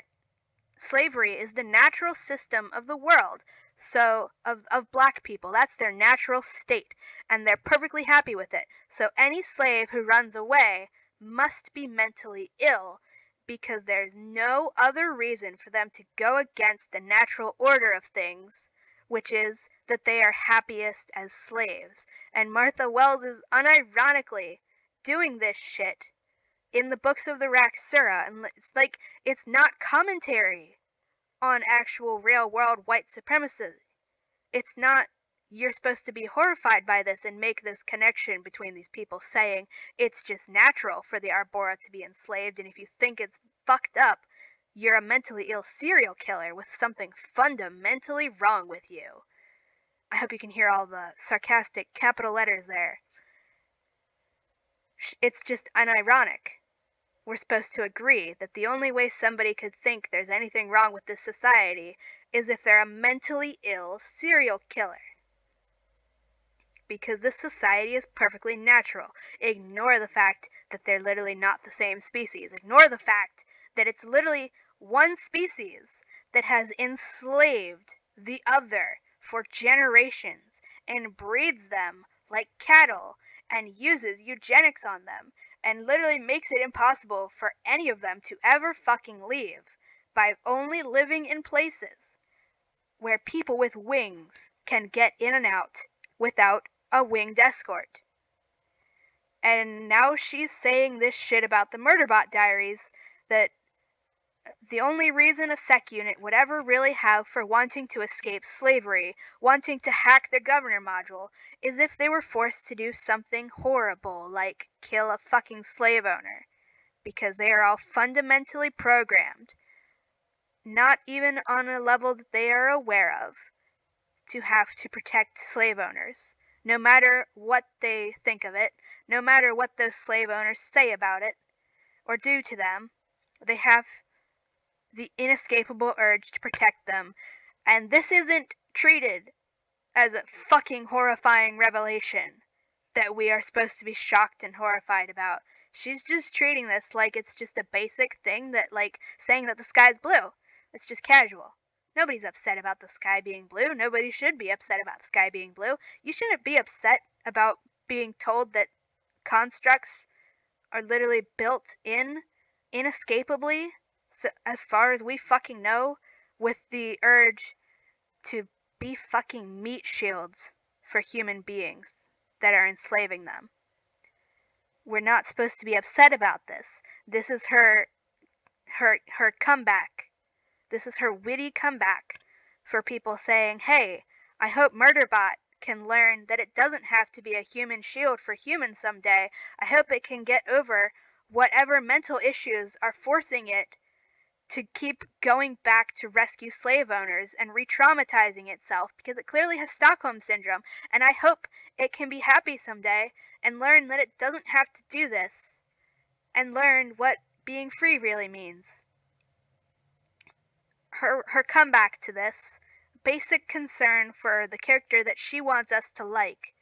slavery is the natural system of the world. So, of black people, that's their natural state, and they're perfectly happy with it. So, any slave who runs away must be mentally ill because there's no other reason for them to go against the natural order of things, which is that they are happiest as slaves. And Martha Wells is unironically doing this shit in the books of the Raksura, and it's like it's not commentary on actual real world white supremacy. It's not you're supposed to be horrified by this and make this connection between these people saying it's just natural for the Arbora to be enslaved, and if you think it's fucked up, you're a mentally ill serial killer with something fundamentally wrong with you. I hope you can hear all the sarcastic capital letters there. It's just unironic. We're supposed to agree that the only way somebody could think there's anything wrong with this society is if they're a mentally ill serial killer. Because this society is perfectly natural. Ignore the fact that they're literally not the same species. Ignore the fact that it's literally one species that has enslaved the other for generations and breeds them like cattle and uses eugenics on them and literally makes it impossible for any of them to ever fucking leave by only living in places where people with wings can get in and out without a winged escort. And now she's saying this shit about the Murderbot Diaries, that the only reason a sec unit would ever really have for wanting to escape slavery, wanting to hack the governor module, is if they were forced to do something horrible, like kill a fucking slave owner. Because they are all fundamentally programmed, not even on a level that they are aware of, to have to protect slave owners. No matter what they think of it, no matter what those slave owners say about it or do to them, they have the inescapable urge to protect them. And this isn't treated as a fucking horrifying revelation that we are supposed to be shocked and horrified about. She's just treating this like it's just a basic thing, that like saying that the sky's blue. It's just casual. Nobody's upset about the sky being blue. Nobody should be upset about the sky being blue. You shouldn't be upset about being told that constructs are literally built in inescapably, so as far as we fucking know, with the urge to be fucking meat shields for human beings that are enslaving them. We're not supposed to be upset about this. This is her comeback. This is her witty comeback for people saying, hey, I hope Murderbot can learn that it doesn't have to be a human shield for humans someday. I hope it can get over whatever mental issues are forcing it to keep going back to rescue slave owners and re-traumatizing itself, because it clearly has Stockholm Syndrome, and I hope it can be happy someday and learn that it doesn't have to do this, and learn what being free really means. Her comeback to this basic concern for the character that she wants us to like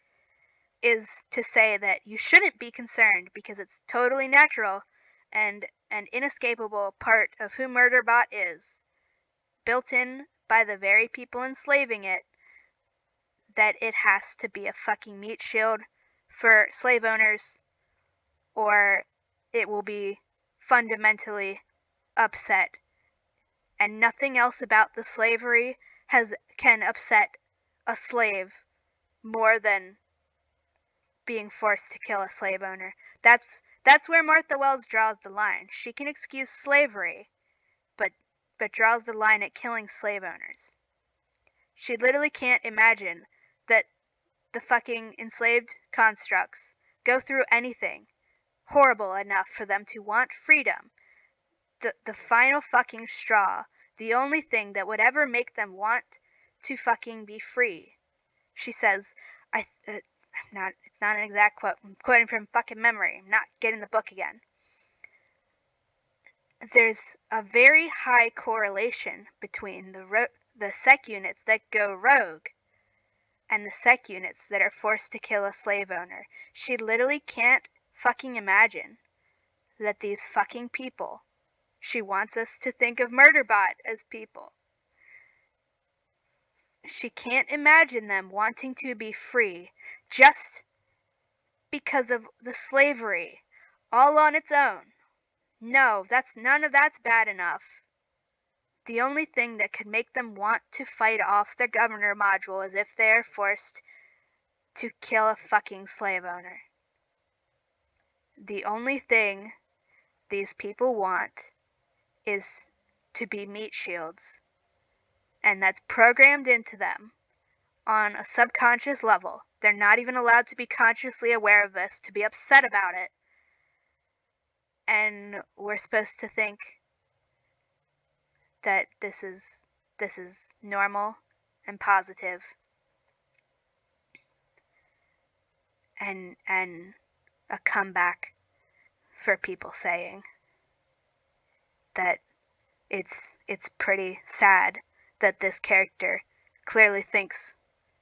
is to say that you shouldn't be concerned because it's totally natural and an inescapable part of who Murderbot is, built in by the very people enslaving it, that it has to be a fucking meat shield for slave owners or it will be fundamentally upset. And nothing else about the slavery can upset a slave more than being forced to kill a slave owner. That's where Martha Wells draws the line. She can excuse slavery, but draws the line at killing slave owners. She literally can't imagine that the fucking enslaved constructs go through anything horrible enough for them to want freedom. The final fucking straw, the only thing that would ever make them want to fucking be free. She says, it's not an exact quote, I'm quoting from fucking memory, I'm not getting the book again. There's a very high correlation between the sec units that go rogue and the sec units that are forced to kill a slave owner. She literally can't fucking imagine that these fucking people, she wants us to think of Murderbot as people. She can't imagine them wanting to be free just because of the slavery all on its own. No, none of that's bad enough. The only thing that could make them want to fight off their governor module is if they're forced to kill a fucking slave owner. The only thing these people want is to be meat shields. And that's programmed into them on a subconscious level. They're not even allowed to be consciously aware of this, to be upset about it. And we're supposed to think that this is normal and positive and a comeback for people saying that it's pretty sad that this character clearly thinks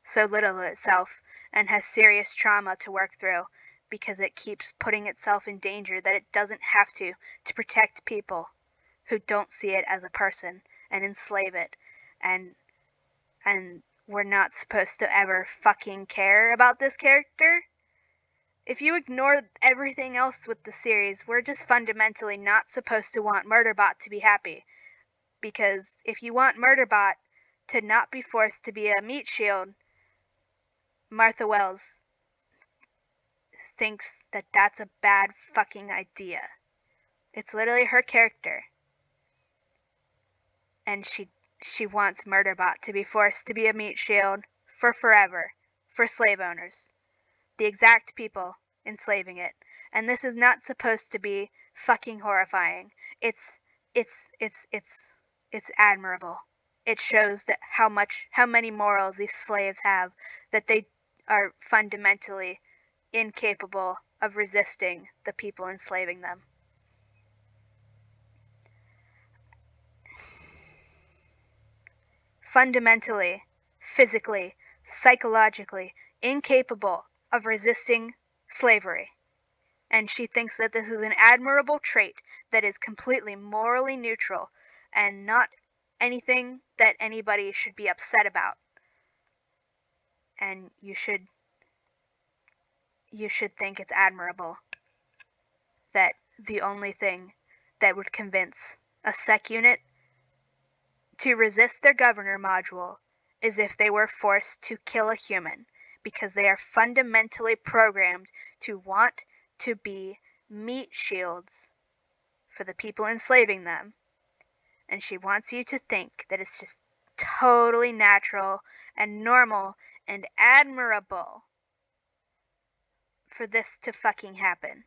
so little of itself and has serious trauma to work through because it keeps putting itself in danger that it doesn't have to protect people who don't see it as a person and enslave it. And we're not supposed to ever fucking care about this character. If you ignore everything else with the series, we're just fundamentally not supposed to want Murderbot to be happy. Because if you want Murderbot to not be forced to be a meat shield, Martha Wells thinks that that's a bad fucking idea. It's literally her character. And she wants Murderbot to be forced to be a meat shield for forever, for slave owners. The exact people enslaving it. And this is not supposed to be fucking horrifying. It's admirable. It shows that how many morals these slaves have, that they are fundamentally incapable of resisting the people enslaving them. Fundamentally, physically, psychologically incapable of resisting slavery. And she thinks that this is an admirable trait that is completely morally neutral and not anything that anybody should be upset about. And you should think it's admirable that the only thing that would convince a sec unit to resist their governor module is if they were forced to kill a human, because they are fundamentally programmed to want to be meat shields for the people enslaving them. And she wants you to think that it's just totally natural and normal and admirable for this to fucking happen.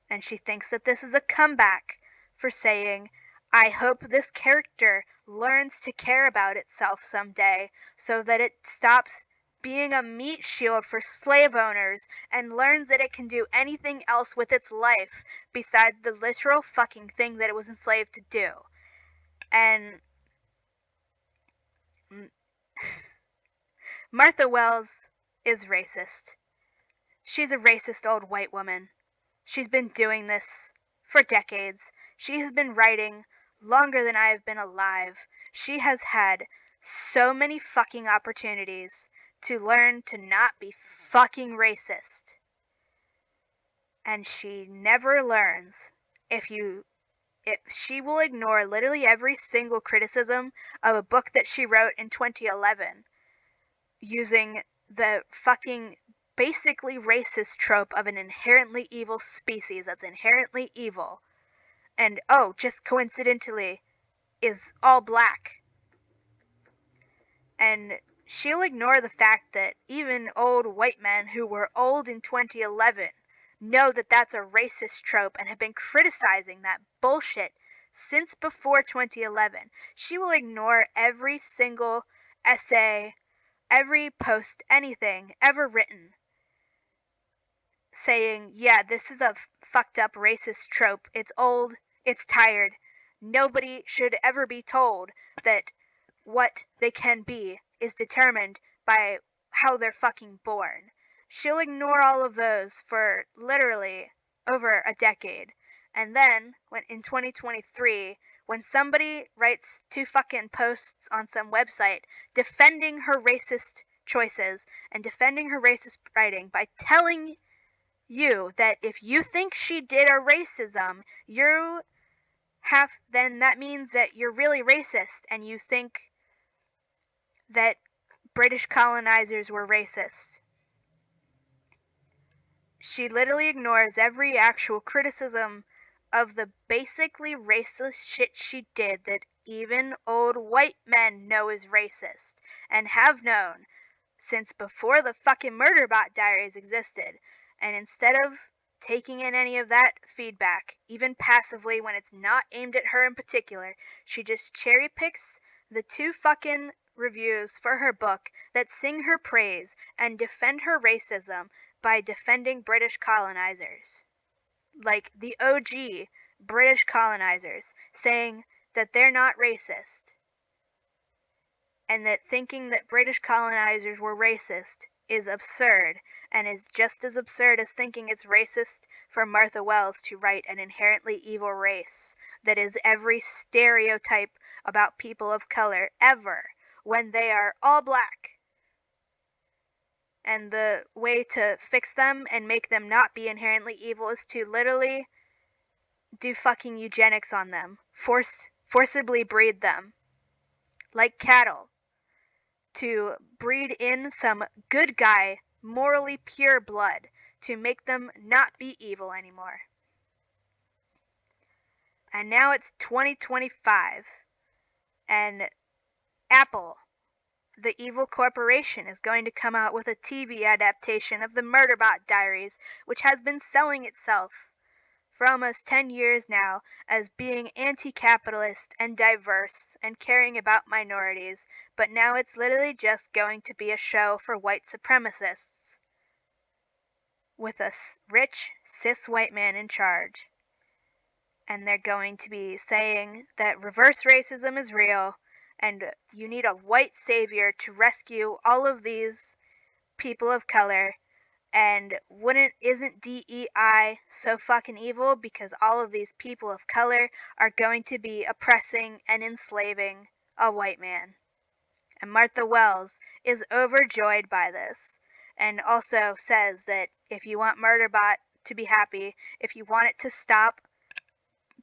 And she thinks that this is a comeback for saying, I hope this character learns to care about itself someday so that it stops being a meat shield for slave owners and learns that it can do anything else with its life besides the literal fucking thing that it was enslaved to do. And Martha Wells is racist. She's a racist old white woman. She's been doing this for decades. She has been writing longer than I have been alive. She has had so many fucking opportunities to learn to not be fucking racist. And she never learns she will ignore literally every single criticism of a book that she wrote in 2011 using the fucking basically racist trope of an inherently evil species that's inherently evil and, oh, just coincidentally is all black. And she'll ignore the fact that even old white men who were old in 2011 know that that's a racist trope and have been criticizing that bullshit since before 2011. She will ignore every single essay, every post, anything ever written saying, yeah, this is a fucked up racist trope. It's old, it's tired. Nobody should ever be told that what they can be is determined by how they're fucking born. She'll ignore all of those for literally over a decade. And then, when in 2023, when somebody writes 2 fucking posts on some website defending her racist choices and defending her racist writing by telling you that if you think she did a racism, then that means that you're really racist and you think that British colonizers were racist. She literally ignores every actual criticism of the basically racist shit she did that even old white men know is racist and have known since before the fucking Murderbot Diaries existed. And instead of taking in any of that feedback, even passively when it's not aimed at her in particular, she just cherry picks the 2 fucking reviews for her book that sing her praise and defend her racism by defending British colonizers. Like the OG British colonizers saying that they're not racist. And that thinking that British colonizers were racist is absurd, and is just as absurd as thinking it's racist for Martha Wells to write an inherently evil race that is every stereotype about people of color ever when they are all black. And the way to fix them and make them not be inherently evil is to literally do fucking eugenics on them, forcibly breed them like cattle, to breed in some good guy, morally pure blood to make them not be evil anymore. And now it's 2025, and Apple, the evil corporation, is going to come out with a TV adaptation of the Murderbot Diaries, which has been selling itself for almost 10 years now as being anti-capitalist and diverse and caring about minorities, but now it's literally just going to be a show for white supremacists with a rich cis white man in charge. And they're going to be saying that reverse racism is real and you need a white savior to rescue all of these people of color. And isn't DEI so fucking evil because all of these people of color are going to be oppressing and enslaving a white man? And Martha Wells is overjoyed by this and also says that if you want Murderbot to be happy, if you want it to stop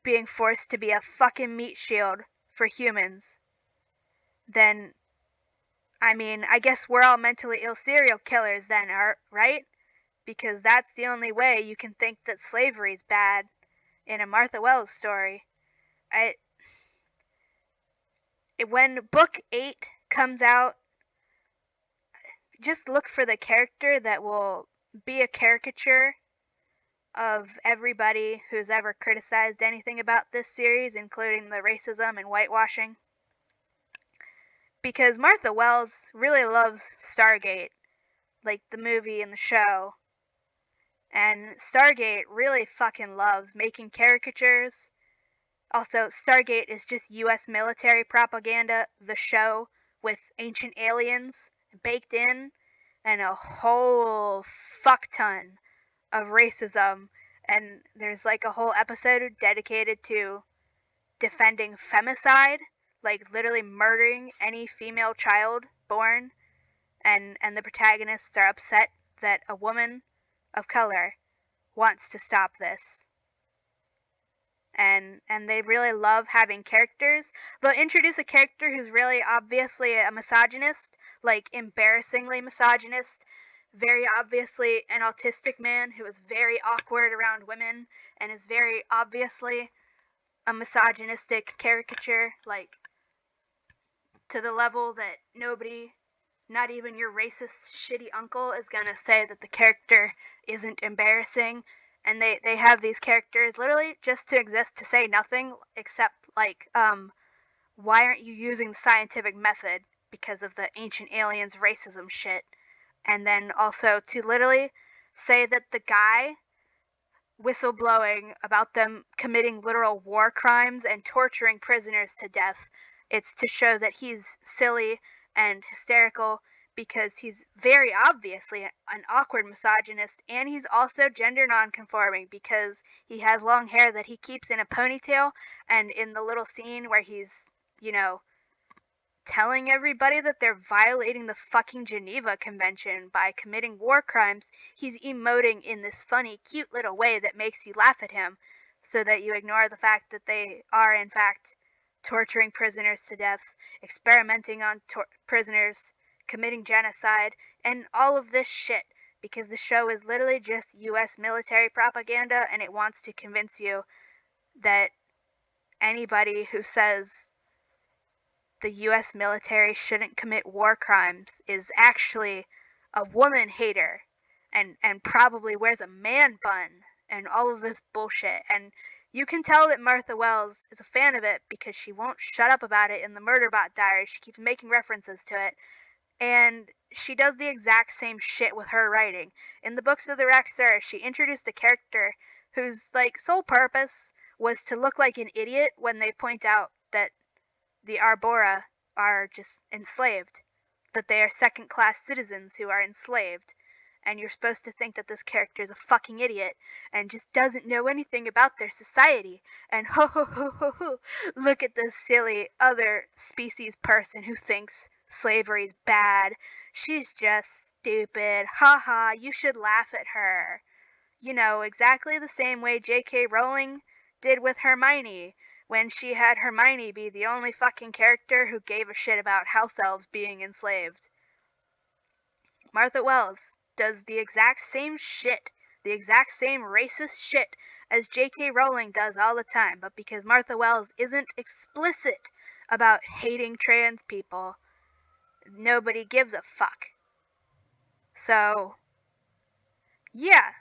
being forced to be a fucking meat shield for humans, then, I mean, I guess we're all mentally ill serial killers then, right? Because that's the only way you can think that slavery's bad in a Martha Wells story. When book 8 comes out, just look for the character that will be a caricature of everybody who's ever criticized anything about this series, including the racism and whitewashing. Because Martha Wells really loves Stargate, like the movie and the show. And Stargate really fucking loves making caricatures. Also, Stargate is just US military propaganda, the show, with ancient aliens baked in, and a whole fuck ton of racism. And there's like a whole episode dedicated to defending femicide, like literally murdering any female child born. And the protagonists are upset that a woman of color wants to stop this. and they really love having characters. They'll introduce a character who's really obviously a misogynist, like embarrassingly misogynist, very obviously an autistic man who is very awkward around women and is very obviously a misogynistic caricature, like to the level that nobody, not even your racist shitty uncle, is gonna say that the character isn't embarrassing. And they have these characters literally just to exist, to say nothing except like, why aren't you using the scientific method because of the ancient aliens racism shit? And then also to literally say that the guy whistleblowing about them committing literal war crimes and torturing prisoners to death. It's to show that he's silly and hysterical because he's very obviously an awkward misogynist, and he's also gender nonconforming because he has long hair that he keeps in a ponytail, and in the little scene where he's, you know, telling everybody that they're violating the fucking Geneva Convention by committing war crimes, he's emoting in this funny, cute little way that makes you laugh at him, so that you ignore the fact that they are, in fact, torturing prisoners to death, experimenting on prisoners, committing genocide, and all of this shit. Because the show is literally just US military propaganda, and it wants to convince you that anybody who says the US military shouldn't commit war crimes is actually a woman hater and probably wears a man bun and all of this bullshit. And you can tell that Martha Wells is a fan of it because she won't shut up about it in the Murderbot Diaries. She keeps making references to it. And she does the exact same shit with her writing. In the books of the Rexer, she introduced a character whose like sole purpose was to look like an idiot when they point out that the Arbora are just enslaved, that they are second class citizens who are enslaved. And you're supposed to think that this character is a fucking idiot and just doesn't know anything about their society. And ho ho ho ho ho, look at this silly other species person who thinks slavery's bad. She's just stupid. Ha ha, you should laugh at her. You know, exactly the same way J.K. Rowling did with Hermione, when she had Hermione be the only fucking character who gave a shit about house elves being enslaved. Martha Wells does the exact same shit, the exact same racist shit as J.K. Rowling does all the time, but because Martha Wells isn't explicit about hating trans people, nobody gives a fuck. So, yeah,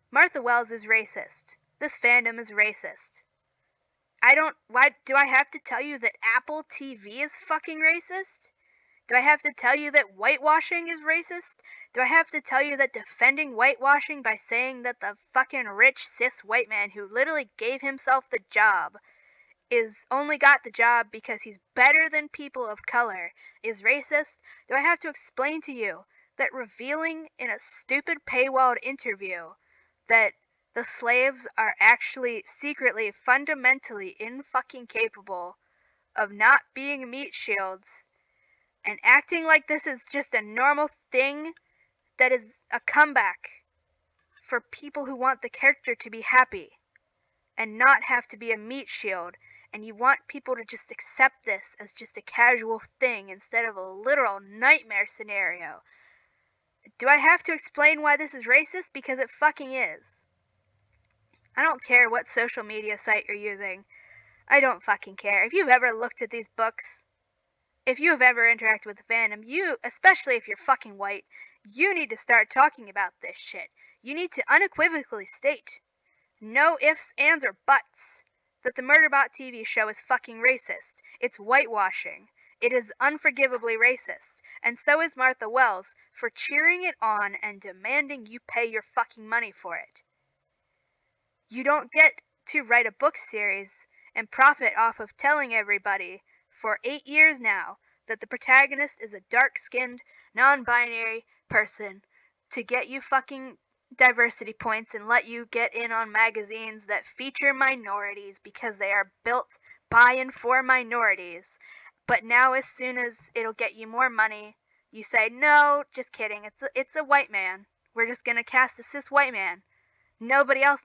Martha Wells is racist. This fandom is racist. Why do I have to tell you that Apple TV is fucking racist? Do I have to tell you that whitewashing is racist? Do I have to tell you that defending whitewashing by saying that the fucking rich cis white man who literally gave himself the job is only got the job because he's better than people of color is racist? Do I have to explain to you that revealing in a stupid paywalled interview that the slaves are actually secretly fundamentally in-fucking capable of not being meat shields and acting like this is just a normal thing that is a comeback for people who want the character to be happy and not have to be a meat shield, and you want people to just accept this as just a casual thing instead of a literal nightmare scenario. Do I have to explain why this is racist? Because it fucking is. I don't care what social media site you're using. I don't fucking care. If you've ever looked at these books, if you have ever interacted with the fandom, you, especially if you're fucking white, you need to start talking about this shit. You need to unequivocally state, no ifs, ands, or buts, that the Murderbot TV show is fucking racist. It's whitewashing. It is unforgivably racist. And so is Martha Wells for cheering it on and demanding you pay your fucking money for it. You don't get to write a book series and profit off of telling everybody for 8 years now that the protagonist is a dark-skinned, non-binary person to get you fucking diversity points and let you get in on magazines that feature minorities because they are built by and for minorities. But now as soon as it'll get you more money, you say, no, just kidding, it's a white man. We're just gonna cast a cis white man. Nobody else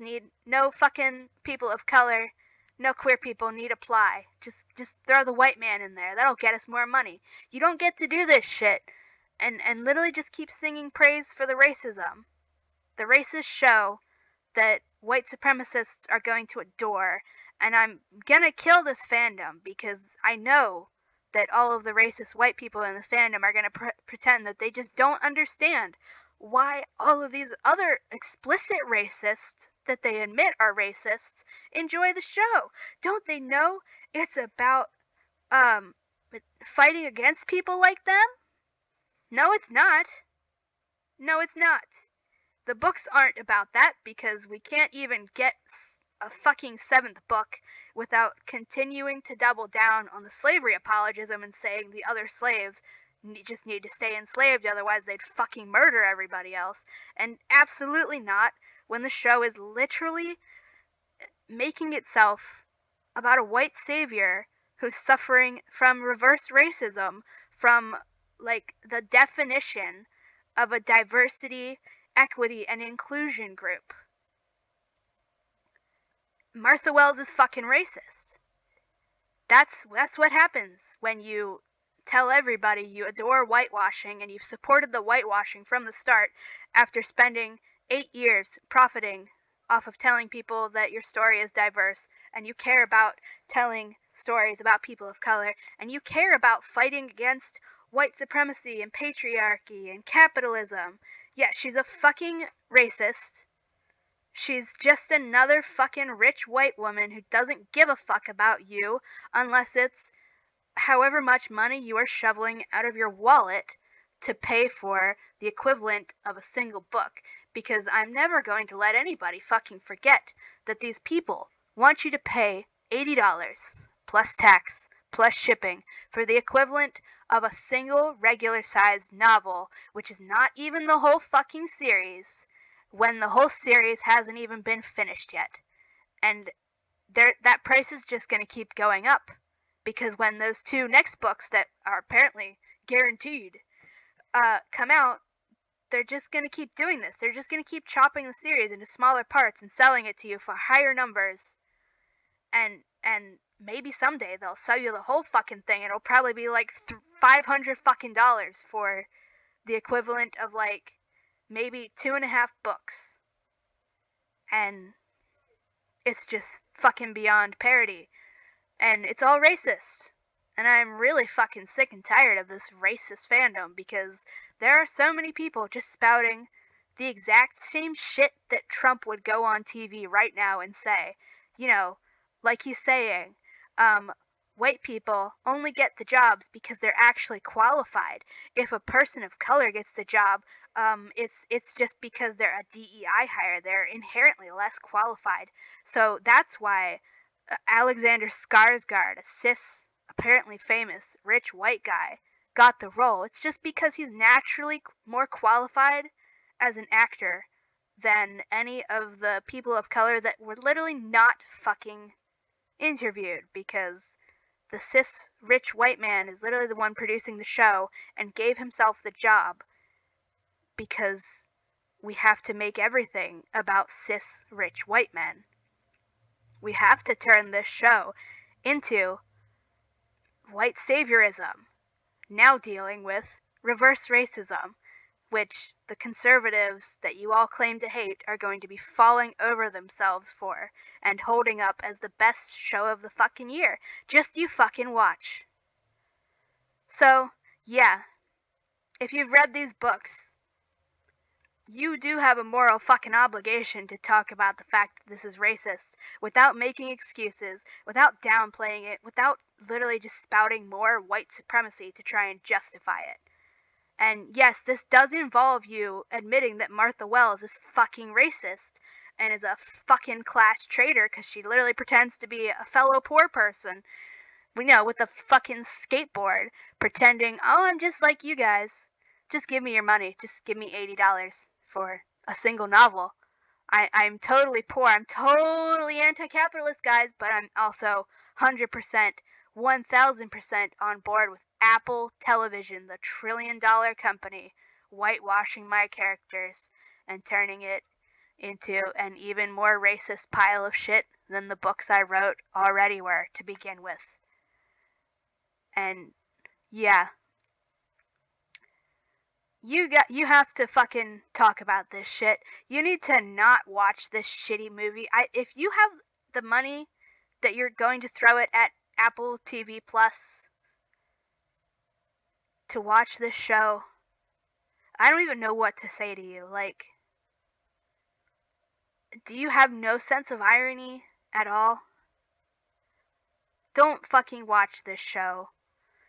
no fucking people of color, no queer people need apply. Just throw the white man in there. That'll get us more money. You don't get to do this shit. And literally just keep singing praise for the racism. The racist show that white supremacists are going to adore. And I'm gonna kill this fandom because I know that all of the racist white people in this fandom are gonna pretend that they just don't understand why all of these other explicit racists that they admit are racists enjoy the show. Don't they know it's about um fighting against people like them? No, it's not. No, it's not. The books aren't about that because we can't even get a fucking seventh book without continuing to double down on the slavery apologism and saying the other slaves just need to stay enslaved, otherwise they'd fucking murder everybody else. And absolutely not when the show is literally making itself about a white savior who's suffering from reverse racism, from like the definition of a diversity, equity, and inclusion group. Martha Wells is fucking racist. That's what happens when you tell everybody you adore whitewashing and you've supported the whitewashing from the start after spending 8 years profiting off of telling people that your story is diverse, and you care about telling stories about people of color, and you care about fighting against white supremacy and patriarchy and capitalism. Yeah, she's a fucking racist. She's just another fucking rich white woman who doesn't give a fuck about you unless it's however much money you are shoveling out of your wallet to pay for the equivalent of a single book. Because I'm never going to let anybody fucking forget that these people want you to pay $80 plus tax plus shipping for the equivalent of a single regular sized novel, which is not even the whole fucking series, when the whole series hasn't even been finished yet. And that price is just going to keep going up, because when those two next books that are apparently guaranteed come out, they're just going to keep doing this. They're just going to keep chopping the series into smaller parts and selling it to you for higher numbers. And maybe someday they'll sell you the whole fucking thing. It'll probably be like $500 fucking dollars for the equivalent of like maybe 2.5 books. And it's just fucking beyond parody. And it's all racist. And I'm really fucking sick and tired of this racist fandom, because there are so many people just spouting the exact same shit that Trump would go on TV right now and say. You know, like he's saying, white people only get the jobs because they're actually qualified. If a person of color gets the job, it's just because they're a DEI hire. They're inherently less qualified. So that's why Alexander Skarsgård, a cis, apparently famous, rich white guy, got the role. It's just because he's naturally more qualified as an actor than any of the people of color that were literally not fucking interviewed, because the cis rich white man is literally the one producing the show and gave himself the job because we have to make everything about cis rich white men. We have to turn this show into white saviorism, now dealing with reverse racism, which the conservatives that you all claim to hate are going to be falling over themselves for and holding up as the best show of the fucking year. Just you fucking watch. So, yeah, if you've read these books, you do have a moral fucking obligation to talk about the fact that this is racist without making excuses, without downplaying it, without literally just spouting more white supremacy to try and justify it. And yes, this does involve you admitting that Martha Wells is fucking racist and is a fucking class traitor because she literally pretends to be a fellow poor person. We know, with a fucking skateboard, pretending, oh, I'm just like you guys. Just give me your money. Just give me $80 for a single novel. I'm totally poor. I'm totally anti-capitalist, guys, but I'm also 100%, 1000% on board with Apple Television, the $1 trillion company, whitewashing my characters and turning it into an even more racist pile of shit than the books I wrote already were to begin with. And yeah, you have to fucking talk about this shit. You need to not watch this shitty movie. If you have the money that you're going to throw it at Apple TV Plus to watch this show, I don't even know what to say to you. Like, do you have no sense of irony at all? Don't fucking watch this show.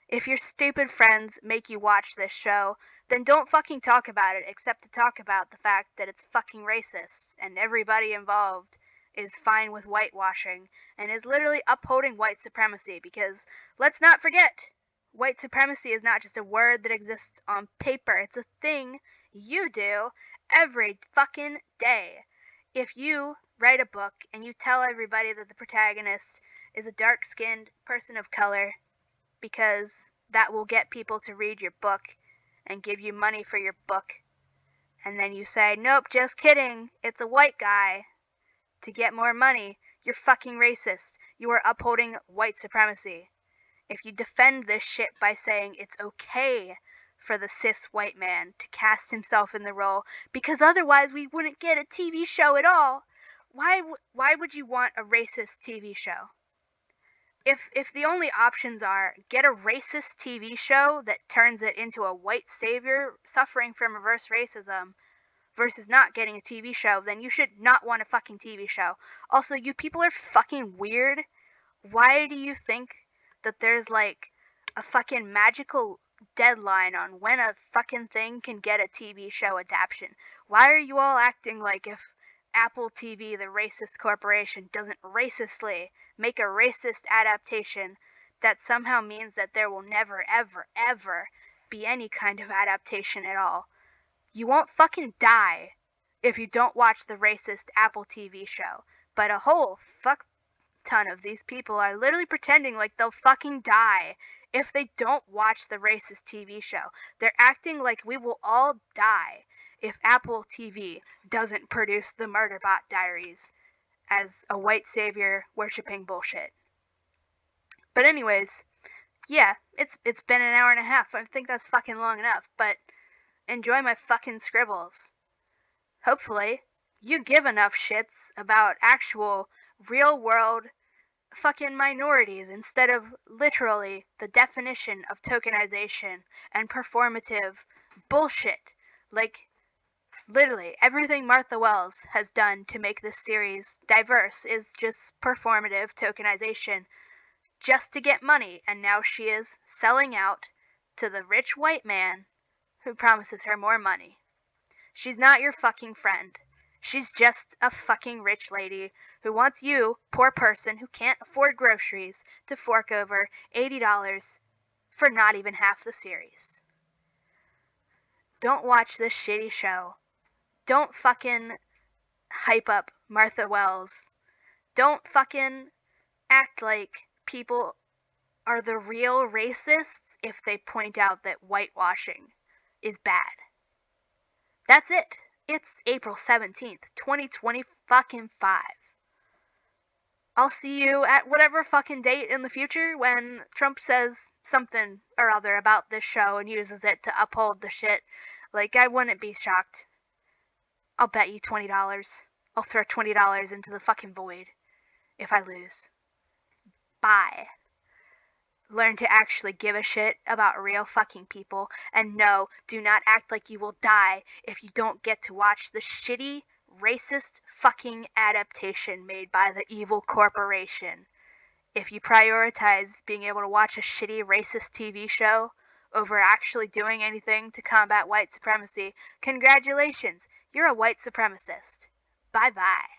If your stupid friends make you watch this show, then don't fucking talk about it except to talk about the fact that it's fucking racist and everybody involved is fine with whitewashing and is literally upholding white supremacy, because let's not forget, white supremacy is not just a word that exists on paper. It's a thing you do every fucking day. If you write a book and you tell everybody that the protagonist is a dark-skinned person of color, because that will get people to read your book and give you money for your book, and then you say, nope, just kidding, it's a white guy, to get more money, you're fucking racist. You are upholding white supremacy. If you defend this shit by saying it's okay for the cis white man to cast himself in the role, because otherwise we wouldn't get a TV show at all, why would you want a racist TV show? If the only options are get a racist TV show that turns it into a white savior suffering from reverse racism versus not getting a TV show, then you should not want a fucking TV show. Also, you people are fucking weird. Why do you think that there's like a fucking magical deadline on when a fucking thing can get a TV show adaptation? Why are you all acting like if Apple TV, the racist corporation, doesn't racistly make a racist adaptation, that somehow means that there will never, ever, ever be any kind of adaptation at all? You won't fucking die if you don't watch the racist Apple TV show. But a whole fuck ton of these people are literally pretending like they'll fucking die if they don't watch the racist TV show. They're acting like we will all die if Apple TV doesn't produce the Murderbot Diaries as a white savior worshipping bullshit. But anyways, yeah, it's been an hour and a half. I think that's fucking long enough, but enjoy my fucking scribbles. Hopefully, you give enough shits about actual, real world fucking minorities instead of literally the definition of tokenization and performative bullshit. Like, literally, everything Martha Wells has done to make this series diverse is just performative tokenization just to get money, and now she is selling out to the rich white man who promises her more money. She's not your fucking friend. She's just a fucking rich lady who wants you, poor person who can't afford groceries, to fork over $80 for not even half the series. Don't watch this shitty show. Don't fucking hype up Martha Wells. Don't fucking act like people are the real racists if they point out that whitewashing is bad. That's it. It's April 17th, 2025. I'll see you at whatever fucking date in the future when Trump says something or other about this show and uses it to uphold the shit. Like, I wouldn't be shocked. I'll bet you $20. I'll throw $20 into the fucking void if I lose. Bye. Learn to actually give a shit about real fucking people, and no, do not act like you will die if you don't get to watch the shitty, racist fucking adaptation made by the evil corporation. If you prioritize being able to watch a shitty, racist TV show over actually doing anything to combat white supremacy, congratulations, you're a white supremacist. Bye-bye.